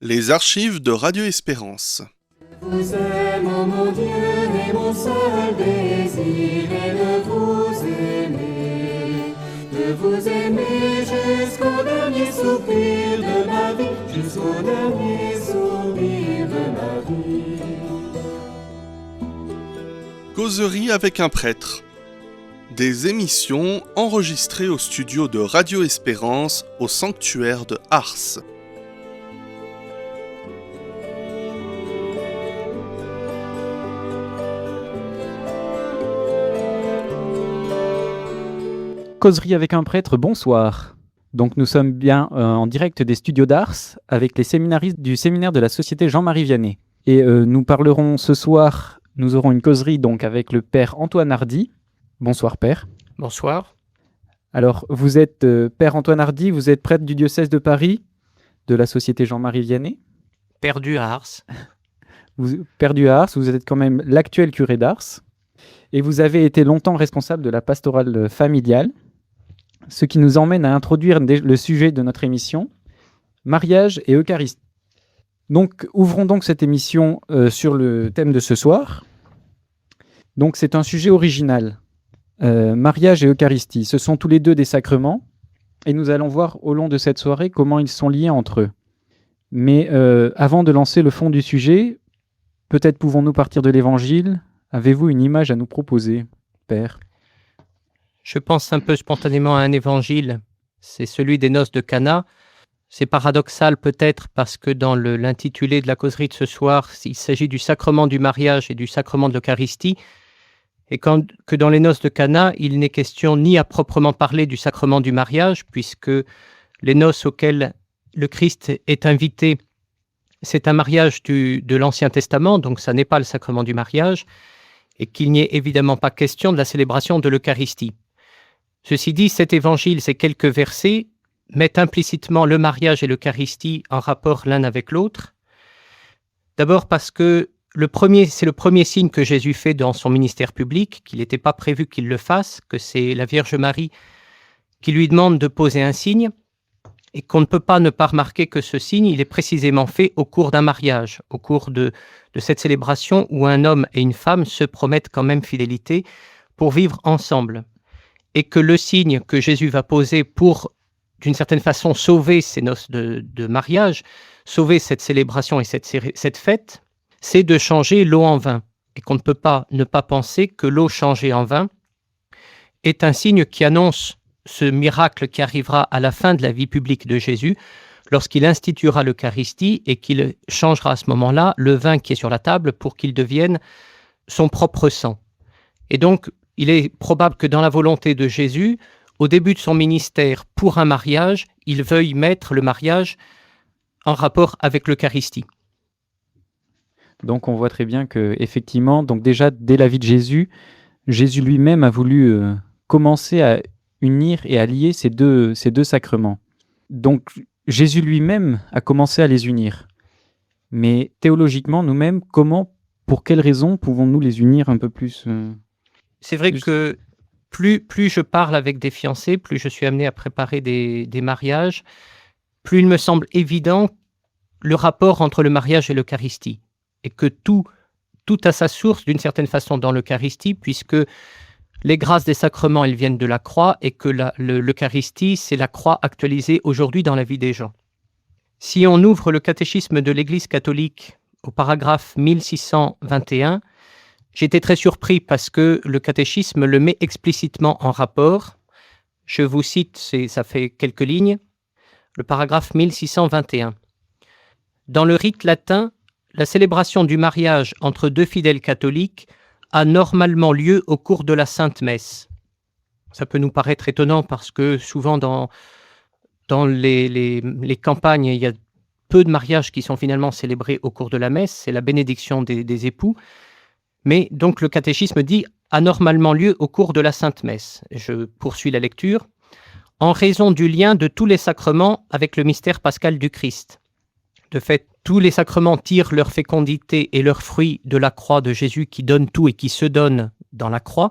Les archives de Radio Espérance. Vous aime, ô mon Dieu, et mon seul désir est de vous aimer jusqu'au dernier soupir de ma vie, jusqu'au dernier soupir de ma vie. Causerie avec un prêtre. Des émissions enregistrées au studio de Radio Espérance au sanctuaire de Ars. Causerie avec un prêtre, bonsoir. Donc nous sommes bien en direct des studios d'Ars avec les séminaristes du séminaire de la Société Jean-Marie Vianney. Et nous parlerons ce soir, nous aurons une causerie donc avec le père Antoine Hardy. Bonsoir père. Bonsoir. Alors vous êtes père Antoine Hardy, vous êtes prêtre du diocèse de Paris, de la Société Jean-Marie Vianney. Perdu à Ars. Perdu à Ars, vous êtes quand même l'actuel curé d'Ars. Et vous avez été longtemps responsable de la pastorale familiale. Ce qui nous emmène à introduire le sujet de notre émission, mariage et Eucharistie. Donc, ouvrons donc cette émission sur le thème de ce soir. Donc, c'est un sujet original. Mariage et Eucharistie, ce sont tous les deux des sacrements, et nous allons voir au long de cette soirée comment ils sont liés entre eux. Mais avant de lancer le fond du sujet, peut-être pouvons-nous partir de l'Évangile. Avez-vous une image à nous proposer, Père ? Je pense un peu spontanément à un évangile, c'est celui des noces de Cana. C'est paradoxal peut-être parce que dans l'intitulé de la causerie de ce soir, il s'agit du sacrement du mariage et du sacrement de l'Eucharistie, et que dans les noces de Cana, il n'est question ni à proprement parler du sacrement du mariage, puisque les noces auxquelles le Christ est invité, c'est un mariage de l'Ancien Testament, donc ça n'est pas le sacrement du mariage, et qu'il n'y ait évidemment pas question de la célébration de l'Eucharistie. Ceci dit, cet évangile, ces quelques versets, mettent implicitement le mariage et l'Eucharistie en rapport l'un avec l'autre. D'abord parce que c'est le premier signe que Jésus fait dans son ministère public, qu'il n'était pas prévu qu'il le fasse, que c'est la Vierge Marie qui lui demande de poser un signe, et qu'on ne peut pas ne pas remarquer que ce signe, il est précisément fait au cours d'un mariage, au cours de cette célébration où un homme et une femme se promettent quand même fidélité pour vivre ensemble. Et que le signe que Jésus va poser pour, d'une certaine façon, sauver ces noces de mariage, sauver cette célébration et cette fête, c'est de changer l'eau en vin. Et qu'on ne peut pas ne pas penser que l'eau changée en vin est un signe qui annonce ce miracle qui arrivera à la fin de la vie publique de Jésus, lorsqu'il instituera l'Eucharistie et qu'il changera à ce moment-là le vin qui est sur la table pour qu'il devienne son propre sang. Et donc, il est probable que dans la volonté de Jésus, au début de son ministère, pour un mariage, il veuille mettre le mariage en rapport avec l'Eucharistie. Donc on voit très bien que, effectivement, donc déjà dès la vie de Jésus, Jésus lui-même a voulu commencer à unir et à lier ces deux sacrements. Donc Jésus lui-même a commencé à les unir. Mais théologiquement, nous-mêmes, pour quelles raisons pouvons-nous les unir un peu plus C'est vrai que plus je parle avec des fiancés, plus je suis amené à préparer des mariages, plus il me semble évident le rapport entre le mariage et l'Eucharistie. Et que tout a sa source d'une certaine façon dans l'Eucharistie, puisque les grâces des sacrements, elles viennent de la croix, et que l'Eucharistie, c'est la croix actualisée aujourd'hui dans la vie des gens. Si on ouvre le catéchisme de l'Église catholique au paragraphe 1621, j'étais très surpris parce que le catéchisme le met explicitement en rapport. Je vous cite, ça fait quelques lignes, le paragraphe 1621. Dans le rite latin, la célébration du mariage entre deux fidèles catholiques a normalement lieu au cours de la Sainte Messe. Ça peut nous paraître étonnant parce que souvent dans les campagnes, il y a peu de mariages qui sont finalement célébrés au cours de la messe, c'est la bénédiction des époux. Mais donc le catéchisme dit « a normalement lieu au cours de la Sainte Messe ». Je poursuis la lecture. « En raison du lien de tous les sacrements avec le mystère pascal du Christ. De fait, tous les sacrements tirent leur fécondité et leurs fruits de la croix de Jésus qui donne tout et qui se donne dans la croix,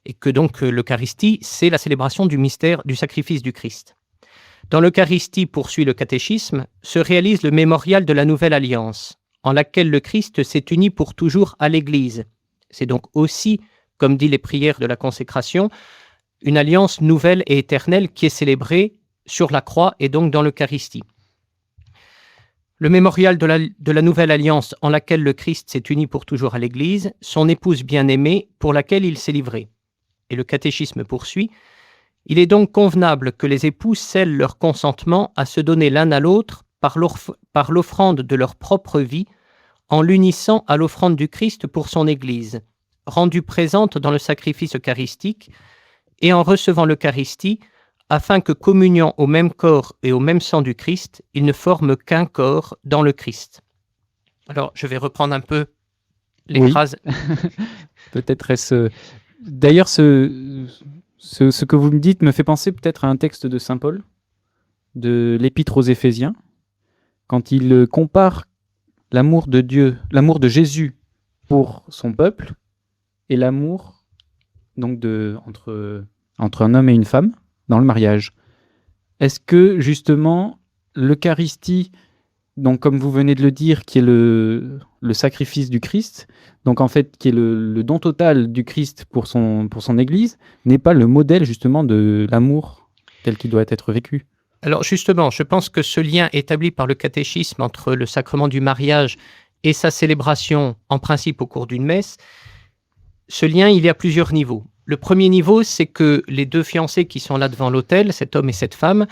et que donc l'Eucharistie, c'est la célébration du mystère du sacrifice du Christ. Dans l'Eucharistie, poursuit le catéchisme, se réalise le mémorial de la Nouvelle Alliance, en laquelle le Christ s'est uni pour toujours à l'Église. C'est donc aussi, comme dit les prières de la consécration, une alliance nouvelle et éternelle qui est célébrée sur la croix et donc dans l'Eucharistie. Le mémorial de la Nouvelle Alliance en laquelle le Christ s'est uni pour toujours à l'Église, son épouse bien-aimée pour laquelle il s'est livré. Et le catéchisme poursuit, « Il est donc convenable que les époux scellent leur consentement à se donner l'un à l'autre par l'offrande de leur propre vie, en l'unissant à l'offrande du Christ pour son Église, rendue présente dans le sacrifice eucharistique, et en recevant l'Eucharistie, afin que, communiant au même corps et au même sang du Christ, ils ne forment qu'un corps dans le Christ. » Alors, je vais reprendre un peu les phrases. Peut-être est-ce... D'ailleurs, ce que vous me dites me fait penser peut-être à un texte de Saint Paul, de l'Épître aux Éphésiens, quand il compare l'amour de Dieu, l'amour de Jésus pour son peuple, et l'amour donc entre un homme et une femme dans le mariage. Est-ce que justement l'Eucharistie, donc comme vous venez de le dire, qui est le sacrifice du Christ, donc en fait qui est le don total du Christ pour son Église, n'est pas le modèle justement de l'amour tel qu'il doit être vécu? Alors justement, je pense que ce lien établi par le catéchisme entre le sacrement du mariage et sa célébration en principe au cours d'une messe, ce lien, il y a plusieurs niveaux. Le premier niveau, c'est que les deux fiancés qui sont là devant l'autel, cet homme et cette femme,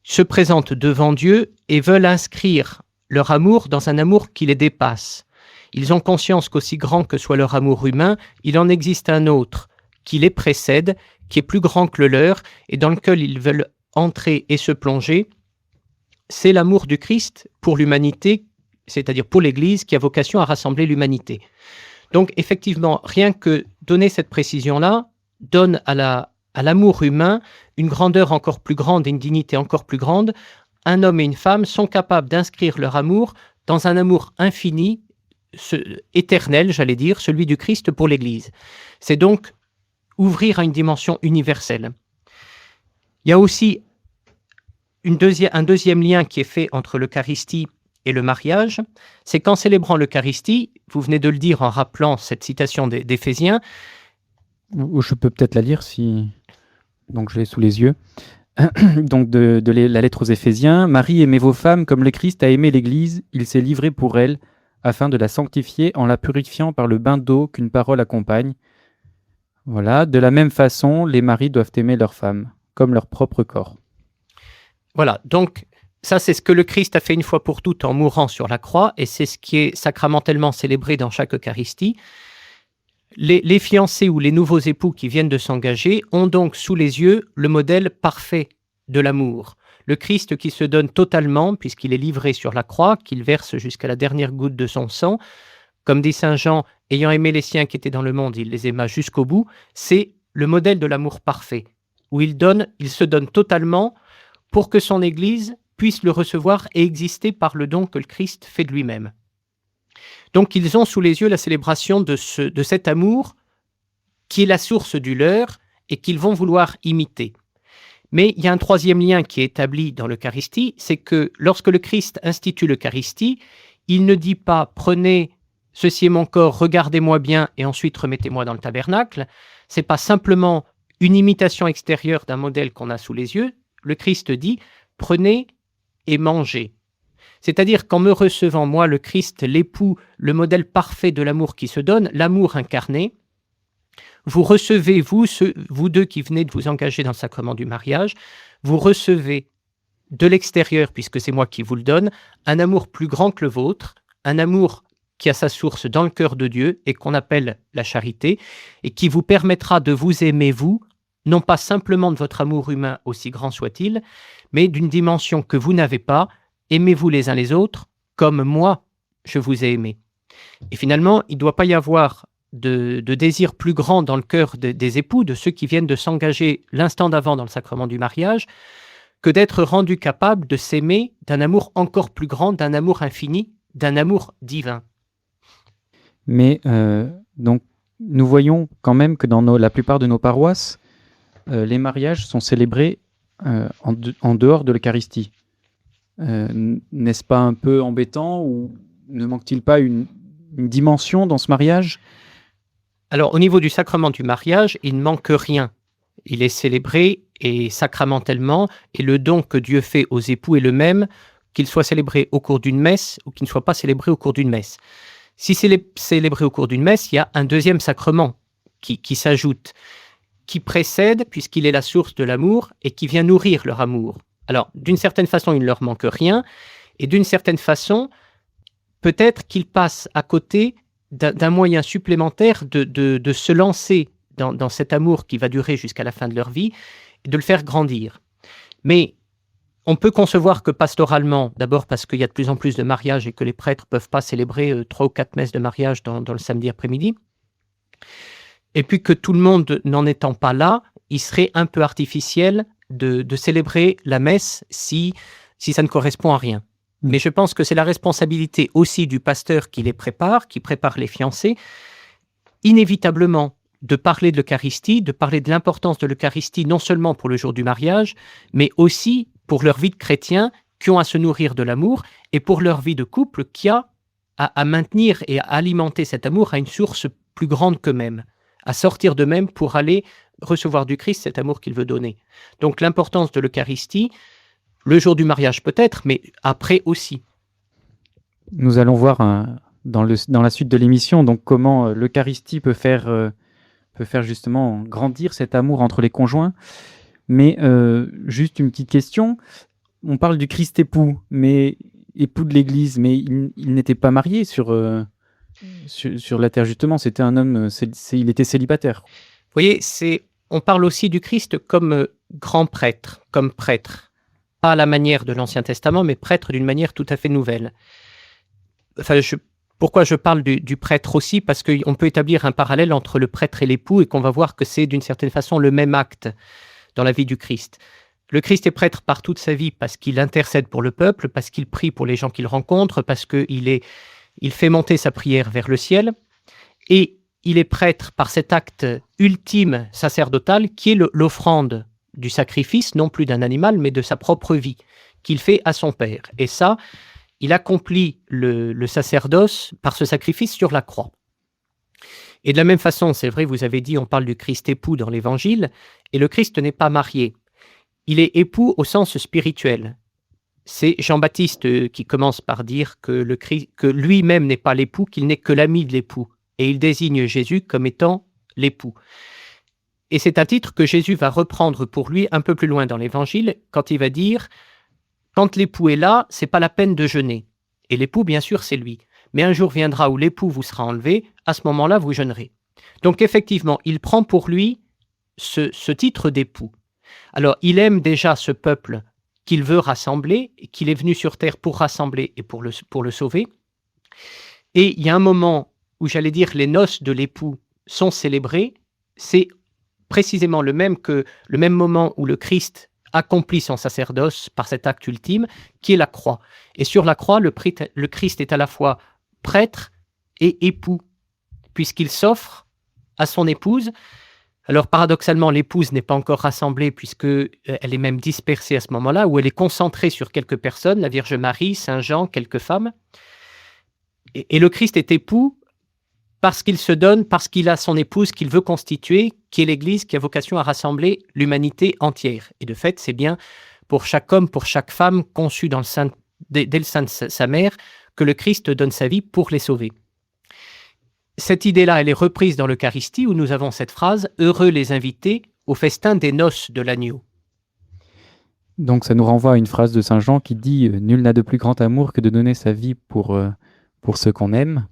se présentent devant Dieu et veulent inscrire leur amour dans un amour qui les dépasse. Ils ont conscience qu'aussi grand que soit leur amour humain, il en existe un autre qui les précède, qui est plus grand que le leur et dans lequel ils veulent entrer et se plonger. C'est l'amour du Christ pour l'humanité, c'est-à-dire pour l'Église qui a vocation à rassembler l'humanité. Donc effectivement, rien que donner cette précision-là donne à l'amour humain une grandeur encore plus grande et une dignité encore plus grande. Un homme et une femme sont capables d'inscrire leur amour dans un amour infini, éternel, j'allais dire, celui du Christ pour l'Église. C'est donc ouvrir à une dimension universelle. Il y a aussi un deuxième lien qui est fait entre l'Eucharistie et le mariage, c'est qu'en célébrant l'Eucharistie, vous venez de le dire en rappelant cette citation d'Éphésiens. Je peux peut-être la lire si... Donc je l'ai sous les yeux. Donc de la lettre aux Éphésiens. « Marie, aimez vos femmes comme le Christ a aimé l'Église, il s'est livré pour elle, afin de la sanctifier en la purifiant par le bain d'eau qu'une parole accompagne. Voilà. De la même façon, les maris doivent aimer leurs femmes, comme leur propre corps. » Voilà. Donc, ça, c'est ce que le Christ a fait une fois pour toutes en mourant sur la croix, et c'est ce qui est sacramentellement célébré dans chaque Eucharistie. Les fiancés ou les nouveaux époux qui viennent de s'engager ont donc sous les yeux le modèle parfait de l'amour. Le Christ qui se donne totalement, puisqu'il est livré sur la croix, qu'il verse jusqu'à la dernière goutte de son sang. Comme dit saint Jean, ayant aimé les siens qui étaient dans le monde, il les aima jusqu'au bout. C'est le modèle de l'amour parfait, où il se donne totalement pour que son Église puisse le recevoir et exister par le don que le Christ fait de lui-même. Donc ils ont sous les yeux la célébration de cet amour qui est la source du leur et qu'ils vont vouloir imiter. Mais il y a un troisième lien qui est établi dans l'Eucharistie, c'est que lorsque le Christ institue l'Eucharistie, il ne dit pas « prenez, ceci est mon corps, regardez-moi bien et ensuite remettez-moi dans le tabernacle ». Ce n'est pas simplement une imitation extérieure d'un modèle qu'on a sous les yeux. Le Christ dit « prenez et mangez ». C'est-à-dire qu'en me recevant, moi, le Christ, l'époux, le modèle parfait de l'amour qui se donne, l'amour incarné, vous recevez, vous deux qui venez de vous engager dans le sacrement du mariage, vous recevez de l'extérieur, puisque c'est moi qui vous le donne, un amour plus grand que le vôtre, un amour qui a sa source dans le cœur de Dieu et qu'on appelle la charité, et qui vous permettra de vous aimer, vous, non pas simplement de votre amour humain, aussi grand soit-il, mais d'une dimension que vous n'avez pas. Aimez-vous les uns les autres comme moi, je vous ai aimé. Et finalement, il ne doit pas y avoir de désir plus grand dans le cœur des époux, de ceux qui viennent de s'engager l'instant d'avant dans le sacrement du mariage, que d'être rendus capables de s'aimer d'un amour encore plus grand, d'un amour infini, d'un amour divin. Mais donc, nous voyons quand même que dans la plupart de nos paroisses, les mariages sont célébrés en dehors de l'Eucharistie. N'est-ce pas un peu embêtant ou ne manque-t-il pas une dimension dans ce mariage ? Alors, au niveau du sacrement du mariage, il ne manque rien. Il est célébré et sacramentellement, et le don que Dieu fait aux époux est le même, qu'il soit célébré au cours d'une messe ou qu'il ne soit pas célébré au cours d'une messe. Si c'est célébré au cours d'une messe, il y a un deuxième sacrement qui s'ajoute, qui précède, puisqu'il est la source de l'amour, et qui vient nourrir leur amour. Alors, d'une certaine façon, il ne leur manque rien, et d'une certaine façon, peut-être qu'ils passent à côté d'un moyen supplémentaire de se lancer dans cet amour qui va durer jusqu'à la fin de leur vie, et de le faire grandir. Mais on peut concevoir que pastoralement, d'abord parce qu'il y a de plus en plus de mariages et que les prêtres ne peuvent pas célébrer 3 ou 4 messes de mariage dans le samedi après-midi, et puis que tout le monde n'en étant pas là, il serait un peu artificiel de célébrer la messe si ça ne correspond à rien. Mais je pense que c'est la responsabilité aussi du pasteur qui prépare les fiancés, inévitablement de parler de l'Eucharistie, de parler de l'importance de l'Eucharistie, non seulement pour le jour du mariage, mais aussi pour leur vie de chrétiens qui ont à se nourrir de l'amour, et pour leur vie de couple qui a à maintenir et à alimenter cet amour à une source plus grande qu'eux-mêmes, à sortir d'eux-mêmes pour aller recevoir du Christ cet amour qu'il veut donner. Donc l'importance de l'Eucharistie, le jour du mariage peut-être, mais après aussi. Nous allons voir dans la suite de l'émission donc comment l'Eucharistie peut faire justement grandir cet amour entre les conjoints. Mais juste une petite question. On parle du Christ époux, mais époux de l'Église, mais il n'était pas marié sur la terre justement. C'était un homme, il était célibataire. Vous voyez, on parle aussi du Christ comme grand prêtre, comme prêtre. Pas à la manière de l'Ancien Testament, mais prêtre d'une manière tout à fait nouvelle. Enfin, pourquoi je parle du prêtre aussi ? Parce qu'on peut établir un parallèle entre le prêtre et l'époux et qu'on va voir que c'est d'une certaine façon le même acte dans la vie du Christ. Le Christ est prêtre par toute sa vie parce qu'il intercède pour le peuple, parce qu'il prie pour les gens qu'il rencontre, parce qu'il fait monter sa prière vers le ciel. Et il est prêtre par cet acte ultime sacerdotal qui est l'offrande du sacrifice, non plus d'un animal, mais de sa propre vie, qu'il fait à son Père. Et ça, il accomplit le sacerdoce par ce sacrifice sur la croix. Et de la même façon, c'est vrai, vous avez dit, on parle du Christ époux dans l'Évangile, et le Christ n'est pas marié. Il est époux au sens spirituel. C'est Jean-Baptiste qui commence par dire que lui-même n'est pas l'époux, qu'il n'est que l'ami de l'époux. Et il désigne Jésus comme étant l'époux. Et c'est un titre que Jésus va reprendre pour lui un peu plus loin dans l'Évangile, quand il va dire « Quand l'époux est là, c'est pas la peine de jeûner. » Et l'époux, bien sûr, c'est lui. Mais un jour viendra où l'époux vous sera enlevé, à ce moment-là, vous jeûnerez. Donc effectivement, il prend pour lui ce titre d'époux. Alors, il aime déjà ce peuple qu'il veut rassembler, qu'il est venu sur terre pour rassembler et pour le sauver. Et il y a un moment où, j'allais dire, les noces de l'époux sont célébrées, c'est précisément le même moment où le Christ accomplit son sacerdoce par cet acte ultime, qui est la croix. Et sur la croix, le Christ est à la fois prêtre et époux, puisqu'il s'offre à son épouse. Alors paradoxalement, l'épouse n'est pas encore rassemblée, puisqu'elle est même dispersée à ce moment-là, où elle est concentrée sur quelques personnes, la Vierge Marie, Saint Jean, quelques femmes. Et le Christ est époux parce qu'il se donne, parce qu'il a son épouse qu'il veut constituer, qui est l'Église, qui a vocation à rassembler l'humanité entière. Et de fait, c'est bien pour chaque homme, pour chaque femme, conçue dès le sein de sa mère, que le Christ donne sa vie pour les sauver. Cette idée-là, elle est reprise dans l'Eucharistie, où nous avons cette phrase « Heureux les invités au festin des noces de l'agneau ». Donc ça nous renvoie à une phrase de Saint Jean qui dit « Nul n'a de plus grand amour que de donner sa vie pour ceux qu'on aime ».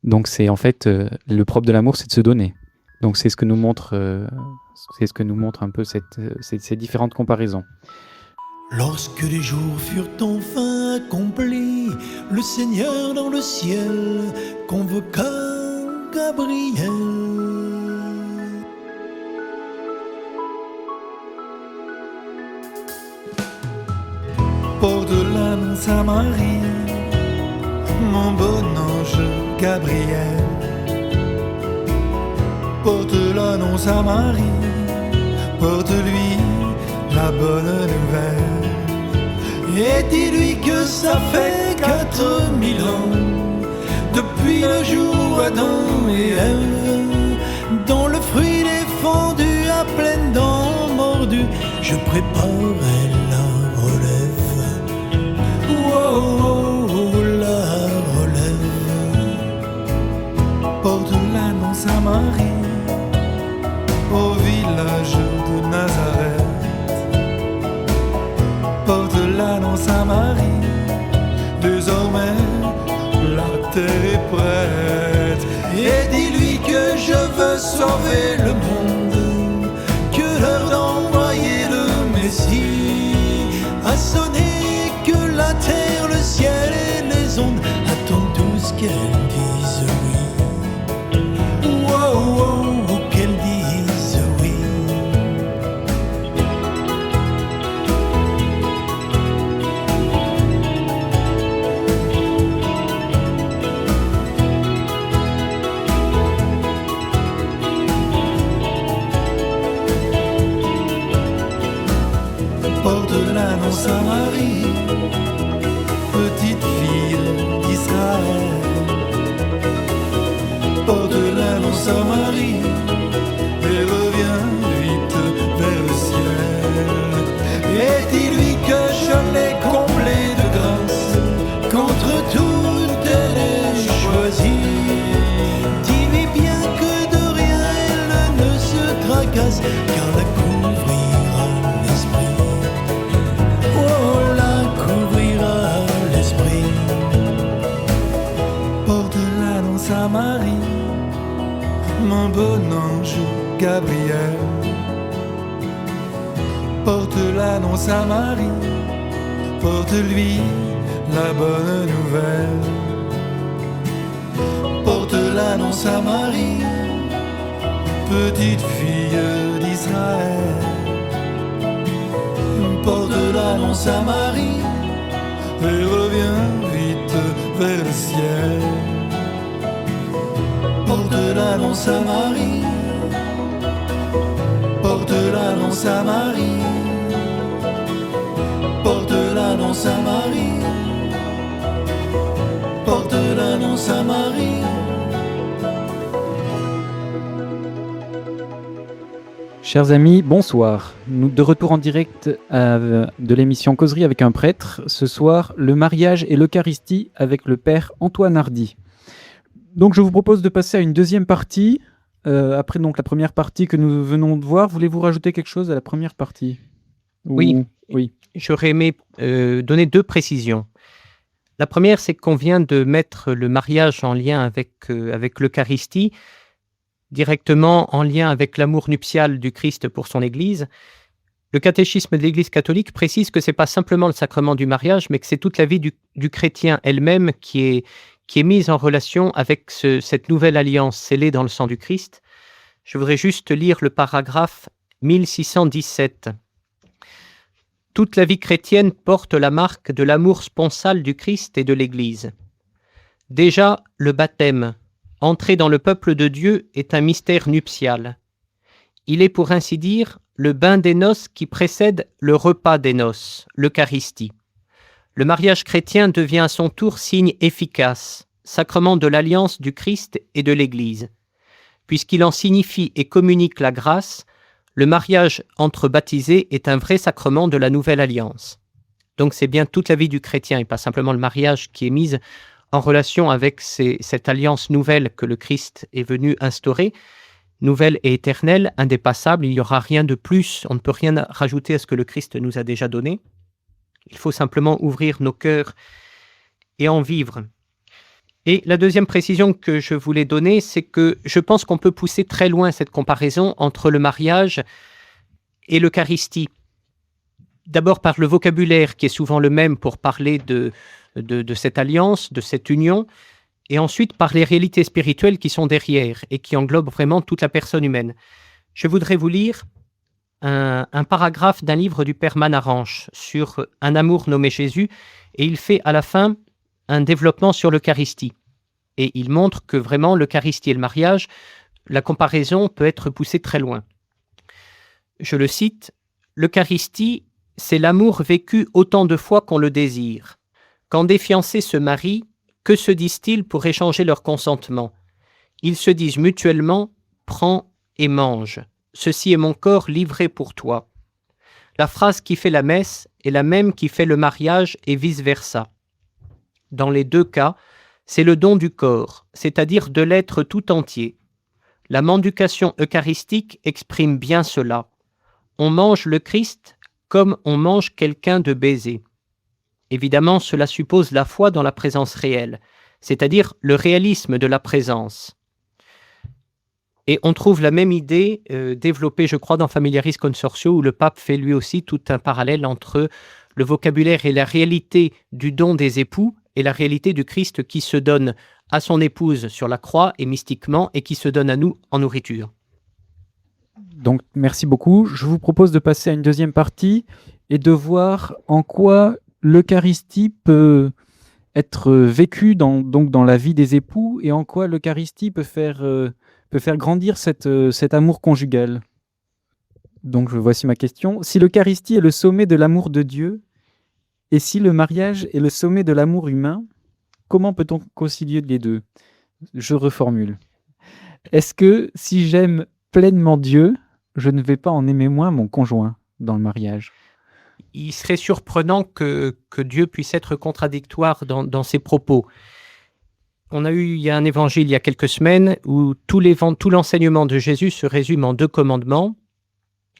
Donc c'est en fait le propre de l'amour, c'est de se donner. Donc c'est ce que nous montre un peu ces différentes comparaisons. Lorsque les jours furent enfin accomplis, le Seigneur dans le ciel convoqua Gabriel. Porte l'annonce à Marie, mon bon ange Gabriel. Porte l'annonce à Marie, porte-lui la bonne nouvelle. Et dis-lui que ça fait 4000 ans depuis le jour où Adam et Ève, dont le fruit défendu à pleines dents mordues, je préparais la relève. Oh, oh, oh, la relève. Porte l'annonce à Marie au village de Nazareth. Porte l'annonce à Marie, désormais la terre est prête. Et dis-lui que je veux sauver le monde, que l'heure d'envoyer le Messie a sonné, que la terre, le ciel et les ondes attendent tous qu'elle dise oui. Oh, oh, oh, qu'elle dise oui. Porte l'annonce à Marie, petite fille d'Israël. Porte l'annonce à Marie et reviens vite vers le ciel. Et dis-lui que je l'ai comblé de grâce, qu'entre toutes elle est choisie. Dis-lui bien que de rien elle ne se tracasse, car la couvrira l'esprit. Oh, la couvrira l'esprit. Porte l'annonce à Marie, mon bon ange Gabriel. Porte l'annonce à Marie, porte-lui la bonne nouvelle. Porte l'annonce à Marie, petite fille d'Israël. Porte l'annonce à Marie et reviens vite vers le ciel. Porte l'annonce à Marie, porte l'annonce à Marie, porte l'annonce à Marie, porte l'annonce à Marie. Chers amis, bonsoir. Nous de retour en direct de l'émission Causerie avec un prêtre. Ce soir, le mariage et l'Eucharistie avec le père Antoine Hardy. Donc je vous propose de passer à une deuxième partie. Après donc la première partie que nous venons de voir, voulez-vous rajouter quelque chose à la première partie ? Oui. J'aurais aimé donner 2 précisions. La première, c'est qu'on vient de mettre le mariage en lien avec l'Eucharistie, directement en lien avec l'amour nuptial du Christ pour son Église. Le catéchisme de l'Église catholique précise que ce n'est pas simplement le sacrement du mariage, mais que c'est toute la vie du chrétien elle-même qui est mise en relation avec cette nouvelle alliance scellée dans le sang du Christ. Je voudrais juste lire le paragraphe 1617. Toute la vie chrétienne porte la marque de l'amour sponsal du Christ et de l'Église. Déjà, le baptême, entrer dans le peuple de Dieu, est un mystère nuptial. Il est, pour ainsi dire, le bain des noces qui précède le repas des noces, l'Eucharistie. Le mariage chrétien devient à son tour signe efficace, sacrement de l'alliance du Christ et de l'Église. Puisqu'il en signifie et communique la grâce, le mariage entre baptisés est un vrai sacrement de la nouvelle alliance. Donc c'est bien toute la vie du chrétien et pas simplement le mariage qui est mise en relation avec cette alliance nouvelle que le Christ est venu instaurer, nouvelle et éternelle, indépassable. Il n'y aura rien de plus, on ne peut rien rajouter à ce que le Christ nous a déjà donné. Il faut simplement ouvrir nos cœurs et en vivre. Et la deuxième précision que je voulais donner, c'est que je pense qu'on peut pousser très loin cette comparaison entre le mariage et l'Eucharistie. D'abord par le vocabulaire qui est souvent le même pour parler de cette alliance, de cette union, et ensuite par les réalités spirituelles qui sont derrière et qui englobent vraiment toute la personne humaine. Je voudrais vous lire un paragraphe d'un livre du père Manaranche sur un amour nommé Jésus, et il fait à la fin un développement sur l'Eucharistie. Et il montre que vraiment l'Eucharistie et le mariage, la comparaison peut être poussée très loin. Je le cite, L'Eucharistie, c'est l'amour vécu autant de fois qu'on le désire. Quand des fiancés se marient, que se disent-ils pour échanger leur consentement? Ils se disent mutuellement « prends et mange, ceci est mon corps livré pour toi ». La phrase qui fait la messe est la même qui fait le mariage et vice-versa. Dans les deux cas, c'est le don du corps, c'est-à-dire de l'être tout entier. La mendication eucharistique exprime bien cela. On mange le Christ comme on mange quelqu'un de baisé. Évidemment, cela suppose la foi dans la présence réelle, c'est-à-dire le réalisme de la présence. Et on trouve la même idée développée, je crois, dans Familiaris Consortio, où le pape fait lui aussi tout un parallèle entre le vocabulaire et la réalité du don des époux et la réalité du Christ qui se donne à son épouse sur la croix et mystiquement, et qui se donne à nous en nourriture. Donc, merci beaucoup. Je vous propose de passer à une deuxième partie et de voir en quoi l'Eucharistie peut être vécue dans la vie des époux et en quoi l'Eucharistie peut faire grandir cet amour conjugal. Donc, voici ma question. Si l'Eucharistie est le sommet de l'amour de Dieu et si le mariage est le sommet de l'amour humain, comment peut-on concilier les deux? Je reformule. Est-ce que si j'aime pleinement Dieu, je ne vais pas en aimer moins mon conjoint dans le mariage? Il serait surprenant que Dieu puisse être contradictoire dans ses propos. Il y a un évangile il y a quelques semaines où tout l'enseignement de Jésus se résume en 2 commandements.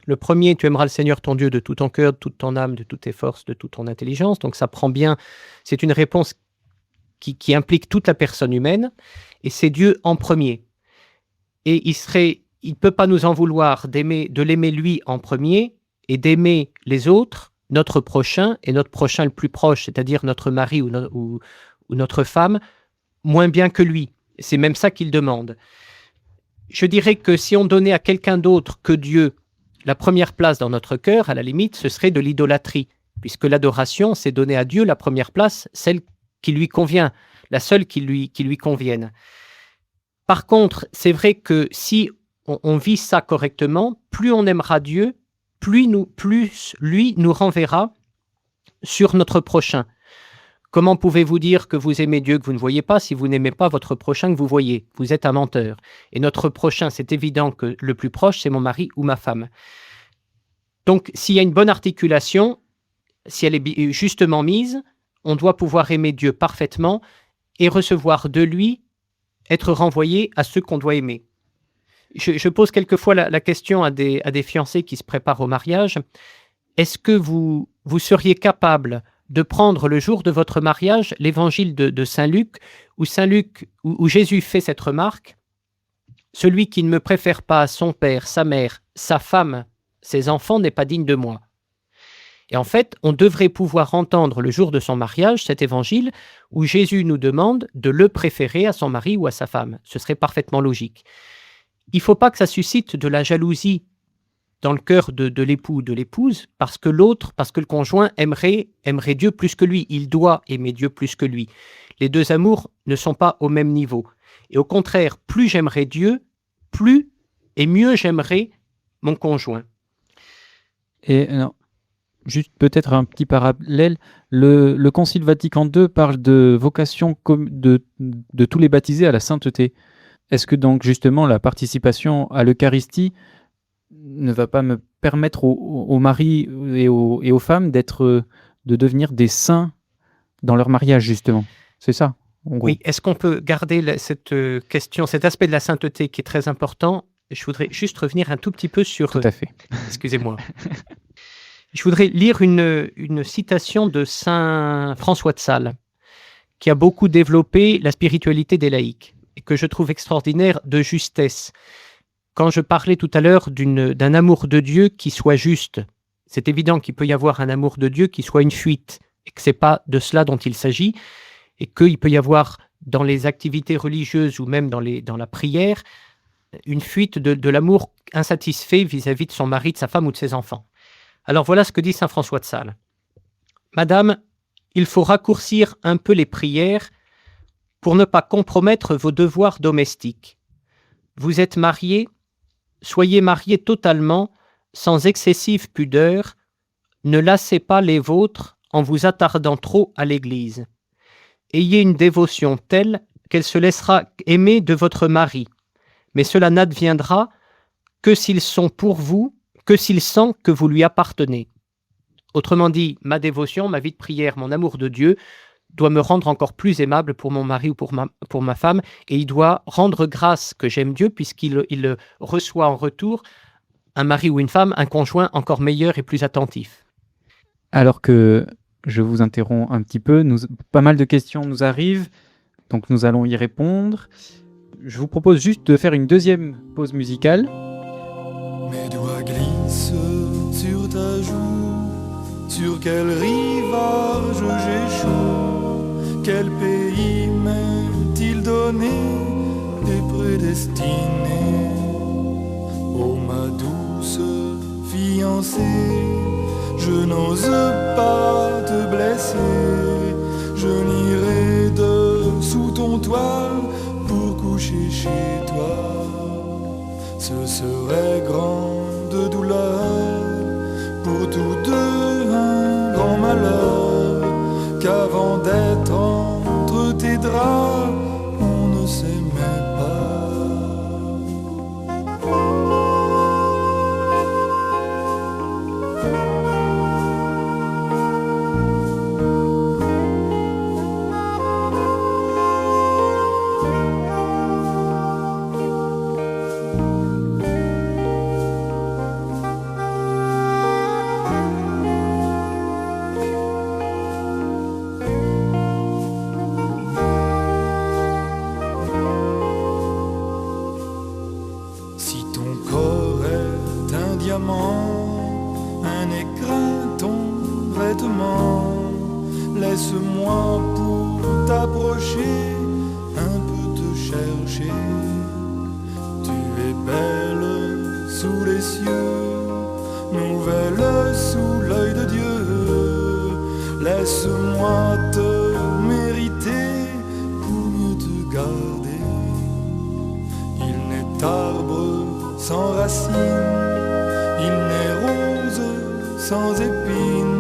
Le premier, tu aimeras le Seigneur ton Dieu de tout ton cœur, de toute ton âme, de toutes tes forces, de toute ton intelligence. Donc ça prend bien, c'est une réponse qui implique toute la personne humaine, et c'est Dieu en premier. Et il ne peut pas nous en vouloir de l'aimer lui en premier et d'aimer les autres, notre prochain, et notre prochain le plus proche, c'est-à-dire notre mari ou notre femme, moins bien que lui. C'est même ça qu'il demande. Je dirais que si on donnait à quelqu'un d'autre que Dieu la première place dans notre cœur, à la limite, ce serait de l'idolâtrie, puisque l'adoration, c'est donner à Dieu la première place, celle qui lui convient, la seule qui lui convienne. Par contre, c'est vrai que si on vit ça correctement, plus on aimera Dieu, plus lui nous renverra sur notre prochain. Comment pouvez-vous dire que vous aimez Dieu que vous ne voyez pas si vous n'aimez pas votre prochain que vous voyez? Vous êtes un menteur. Et notre prochain, c'est évident que le plus proche, c'est mon mari ou ma femme. Donc, s'il y a une bonne articulation, si elle est justement mise, on doit pouvoir aimer Dieu parfaitement et recevoir de lui, être renvoyé à ceux qu'on doit aimer. Je pose quelquefois la question à des fiancés qui se préparent au mariage. Est-ce que vous seriez capable de prendre le jour de votre mariage l'évangile de Saint Luc, où Jésus fait cette remarque: celui qui ne me préfère pas son père, sa mère, sa femme, ses enfants n'est pas digne de moi. Et en fait, on devrait pouvoir entendre le jour de son mariage cet évangile où Jésus nous demande de le préférer à son mari ou à sa femme. Ce serait parfaitement logique. Il ne faut pas que ça suscite de la jalousie dans le cœur de l'époux ou de l'épouse, parce que le conjoint aimerait Dieu plus que lui. Il doit aimer Dieu plus que lui. Les deux amours ne sont pas au même niveau. Et au contraire, plus j'aimerais Dieu, plus et mieux j'aimerais mon conjoint. Et alors, juste peut-être un petit parallèle, le Concile Vatican II parle de vocation de tous les baptisés à la sainteté. Est-ce que donc justement la participation à l'Eucharistie ne va pas me permettre aux maris et aux femmes de devenir des saints dans leur mariage, justement? C'est ça, en gros. Oui, est-ce qu'on peut garder cette question, cet aspect de la sainteté qui est très important? Je voudrais juste revenir un tout petit peu sur... Tout à fait. Excusez-moi. Je voudrais lire une citation de saint François de Sales, qui a beaucoup développé la spiritualité des laïcs, et que je trouve extraordinaire de justesse. Quand je parlais tout à l'heure d'un amour de Dieu qui soit juste, c'est évident qu'il peut y avoir un amour de Dieu qui soit une fuite, et que ce n'est pas de cela dont il s'agit, et qu'il peut y avoir dans les activités religieuses ou même dans la prière, une fuite de l'amour insatisfait vis-à-vis de son mari, de sa femme ou de ses enfants. Alors voilà ce que dit saint François de Sales. « Madame, il faut raccourcir un peu les prières pour ne pas compromettre vos devoirs domestiques. Vous êtes mariée, soyez mariée totalement sans excessive pudeur, ne lassez pas les vôtres en vous attardant trop à l'Église. Ayez une dévotion telle qu'elle se laissera aimer de votre mari, mais cela n'adviendra que s'ils sont pour vous, que s'il sent que vous lui appartenez. Autrement dit, ma dévotion, ma vie de prière, mon amour de Dieu doit me rendre encore plus aimable pour mon mari ou pour ma femme, et il doit rendre grâce que j'aime Dieu puisqu'il reçoit en retour un mari ou une femme, un conjoint encore meilleur et plus attentif. Alors que je vous interromps un petit peu, pas mal de questions nous arrivent, donc nous allons y répondre. Je vous propose juste de faire une deuxième pause musicale. Mes doigts glissent sur ta joue. Sur quel rivage j'échoue? Quel pays m'est-il donné et prédestiné? Oh ma douce fiancée, je n'ose pas te blesser. Je n'irai dessous ton toit pour coucher chez toi. Ce serait grande douleur pour tous deux, un grand malheur, qu'avant d'être entre tes draps, on ne s'aimait pas. Un écrin, ton vêtement, laisse-moi pour t'approcher, un peu te chercher. Tu es belle sous les cieux, nouvelle sous l'œil de Dieu. Laisse-moi te mériter pour mieux te garder. Il n'est arbre sans racines, il n'est rose sans épines,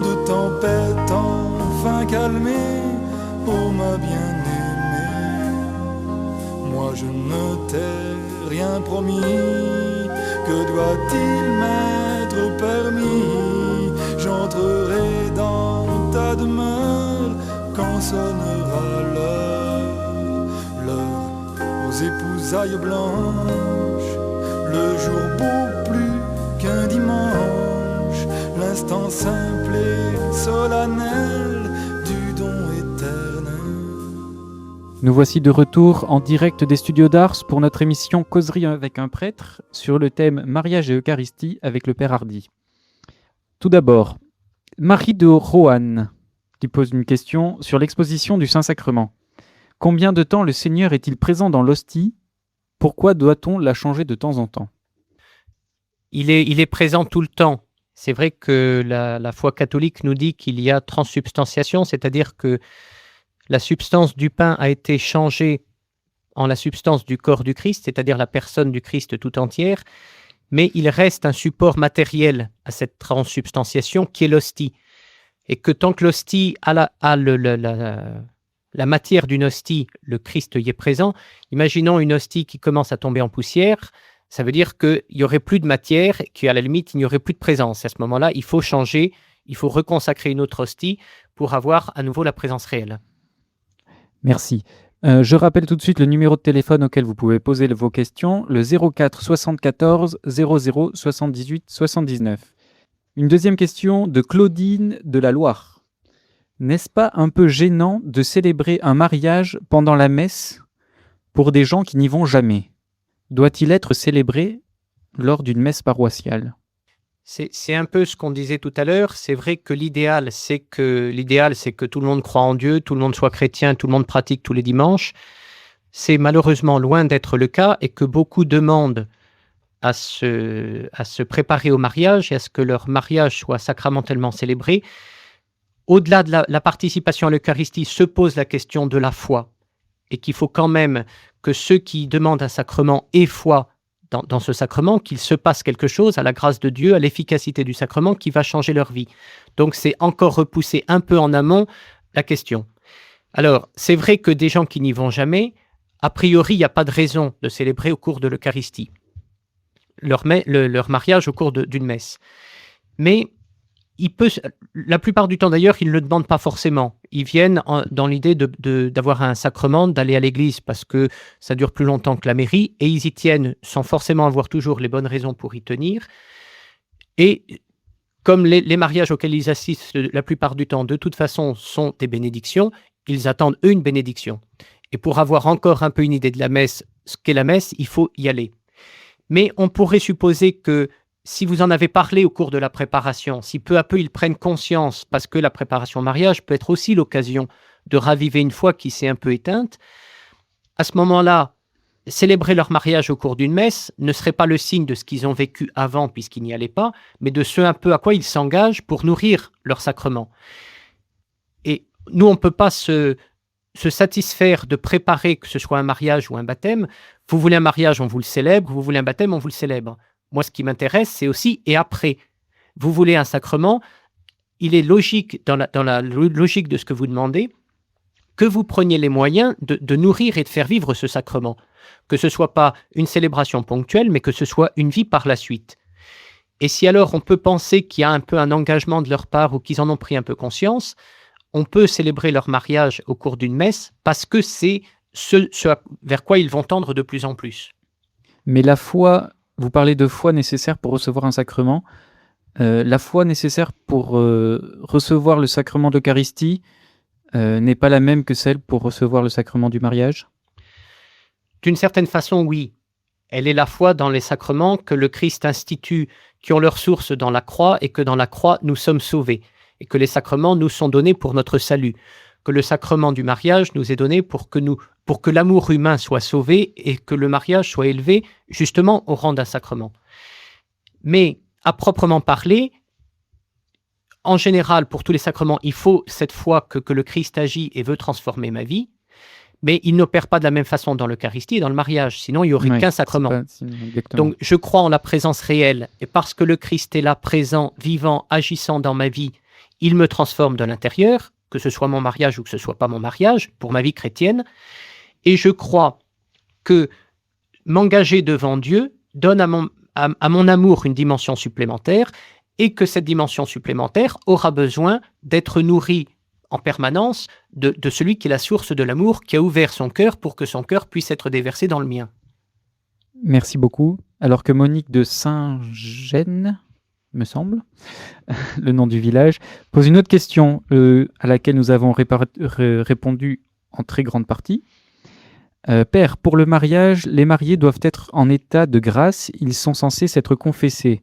de tempête enfin calmée, oh ma bien-aimée. Moi je ne t'ai rien promis, que doit-il m'être permis? J'entrerai dans ta demeure quand sonnera l'heure aux épousailles blanches. Le jour beau plus qu'un dimanche, l'instant simple et solennel du don éternel. Nous voici de retour en direct des studios d'Ars pour notre émission Causerie avec un prêtre sur le thème Mariage et Eucharistie avec le Père Hardy. Tout d'abord, Marie de Roanne qui pose une question sur l'exposition du Saint-Sacrement. Combien de temps le Seigneur est-il présent dans l'hostie? Pourquoi doit-on la changer de temps en temps? Il est présent tout le temps. C'est vrai que la foi catholique nous dit qu'il y a transsubstantiation, c'est-à-dire que la substance du pain a été changée en la substance du corps du Christ, c'est-à-dire la personne du Christ tout entière, mais il reste un support matériel à cette transsubstantiation qui est l'hostie. Et que tant que l'hostie a la matière d'une hostie, le Christ y est présent. Imaginons une hostie qui commence à tomber en poussière, ça veut dire qu'il n'y aurait plus de matière, qu'à la limite, il n'y aurait plus de présence. À ce moment-là, il faut changer, il faut reconsacrer une autre hostie pour avoir à nouveau la présence réelle. Merci. Je rappelle tout de suite le numéro de téléphone auquel vous pouvez poser vos questions, le 04 74 00 78 79. Une deuxième question de Claudine de la Loire. N'est-ce pas un peu gênant de célébrer un mariage pendant la messe pour des gens qui n'y vont jamais? Doit-il être célébré lors d'une messe paroissiale? C'est un peu ce qu'on disait tout à l'heure. C'est vrai que l'idéal, c'est que tout le monde croit en Dieu, tout le monde soit chrétien, tout le monde pratique tous les dimanches. C'est malheureusement loin d'être le cas et que beaucoup demandent à se préparer au mariage et à ce que leur mariage soit sacramentellement célébré. Au-delà de la participation à l'Eucharistie, se pose la question de la foi et qu'il faut quand même que ceux qui demandent un sacrement aient foi dans ce sacrement, qu'il se passe quelque chose à la grâce de Dieu, à l'efficacité du sacrement qui va changer leur vie. Donc c'est encore repousser un peu en amont la question. Alors, c'est vrai que des gens qui n'y vont jamais, a priori, il n'y a pas de raison de célébrer au cours de l'Eucharistie leur mariage au cours d'une messe. Mais la plupart du temps d'ailleurs, ils ne le demandent pas forcément. Ils viennent dans l'idée d'avoir un sacrement, d'aller à l'église parce que ça dure plus longtemps que la mairie, et ils y tiennent sans forcément avoir toujours les bonnes raisons pour y tenir. Et comme les mariages auxquels ils assistent la plupart du temps, de toute façon, sont des bénédictions, ils attendent eux une bénédiction. Et pour avoir encore un peu une idée de la messe, ce qu'est la messe, il faut y aller. Mais on pourrait supposer que si vous en avez parlé au cours de la préparation, si peu à peu ils prennent conscience, parce que la préparation au mariage peut être aussi l'occasion de raviver une foi qui s'est un peu éteinte, à ce moment-là, célébrer leur mariage au cours d'une messe ne serait pas le signe de ce qu'ils ont vécu avant puisqu'ils n'y allaient pas, mais de ce un peu à quoi ils s'engagent pour nourrir leur sacrement. Et nous, on ne peut pas se satisfaire de préparer, que ce soit un mariage ou un baptême. Vous voulez un mariage, on vous le célèbre. Vous voulez un baptême, on vous le célèbre. Moi, ce qui m'intéresse, c'est aussi et après. Vous voulez un sacrement, il est logique, dans la logique de ce que vous demandez, que vous preniez les moyens de nourrir et de faire vivre ce sacrement. Que ce ne soit pas une célébration ponctuelle, mais que ce soit une vie par la suite. Et si alors on peut penser qu'il y a un peu un engagement de leur part ou qu'ils en ont pris un peu conscience, on peut célébrer leur mariage au cours d'une messe parce que c'est ce vers quoi ils vont tendre de plus en plus. Mais la foi, vous parlez de foi nécessaire pour recevoir un sacrement. La foi nécessaire pour recevoir le sacrement d'Eucharistie n'est pas la même que celle pour recevoir le sacrement du mariage ? D'une certaine façon, oui. Elle est la foi dans les sacrements que le Christ institue, qui ont leur source dans la croix, et que dans la croix, nous sommes sauvés. Et que les sacrements nous sont donnés pour notre salut. Que le sacrement du mariage nous est donné pour que l'amour humain soit sauvé et que le mariage soit élevé justement au rang d'un sacrement. Mais à proprement parler, en général, pour tous les sacrements, il faut cette foi que le Christ agit et veut transformer ma vie, mais il n'opère pas de la même façon dans l'Eucharistie et dans le mariage, sinon il n'y aurait qu'un sacrement. Donc je crois en la présence réelle, et parce que le Christ est là, présent, vivant, agissant dans ma vie, il me transforme de l'intérieur, que ce soit mon mariage ou que ce ne soit pas mon mariage, pour ma vie chrétienne. Et je crois que m'engager devant Dieu donne à mon amour une dimension supplémentaire et que cette dimension supplémentaire aura besoin d'être nourrie en permanence de celui qui est la source de l'amour, qui a ouvert son cœur pour que son cœur puisse être déversé dans le mien. Merci beaucoup. Alors que Monique de Saint-Gène, me semble, le nom du village, pose une autre question à laquelle nous avons répondu en très grande partie. Père, pour le mariage, les mariés doivent être en état de grâce, ils sont censés s'être confessés.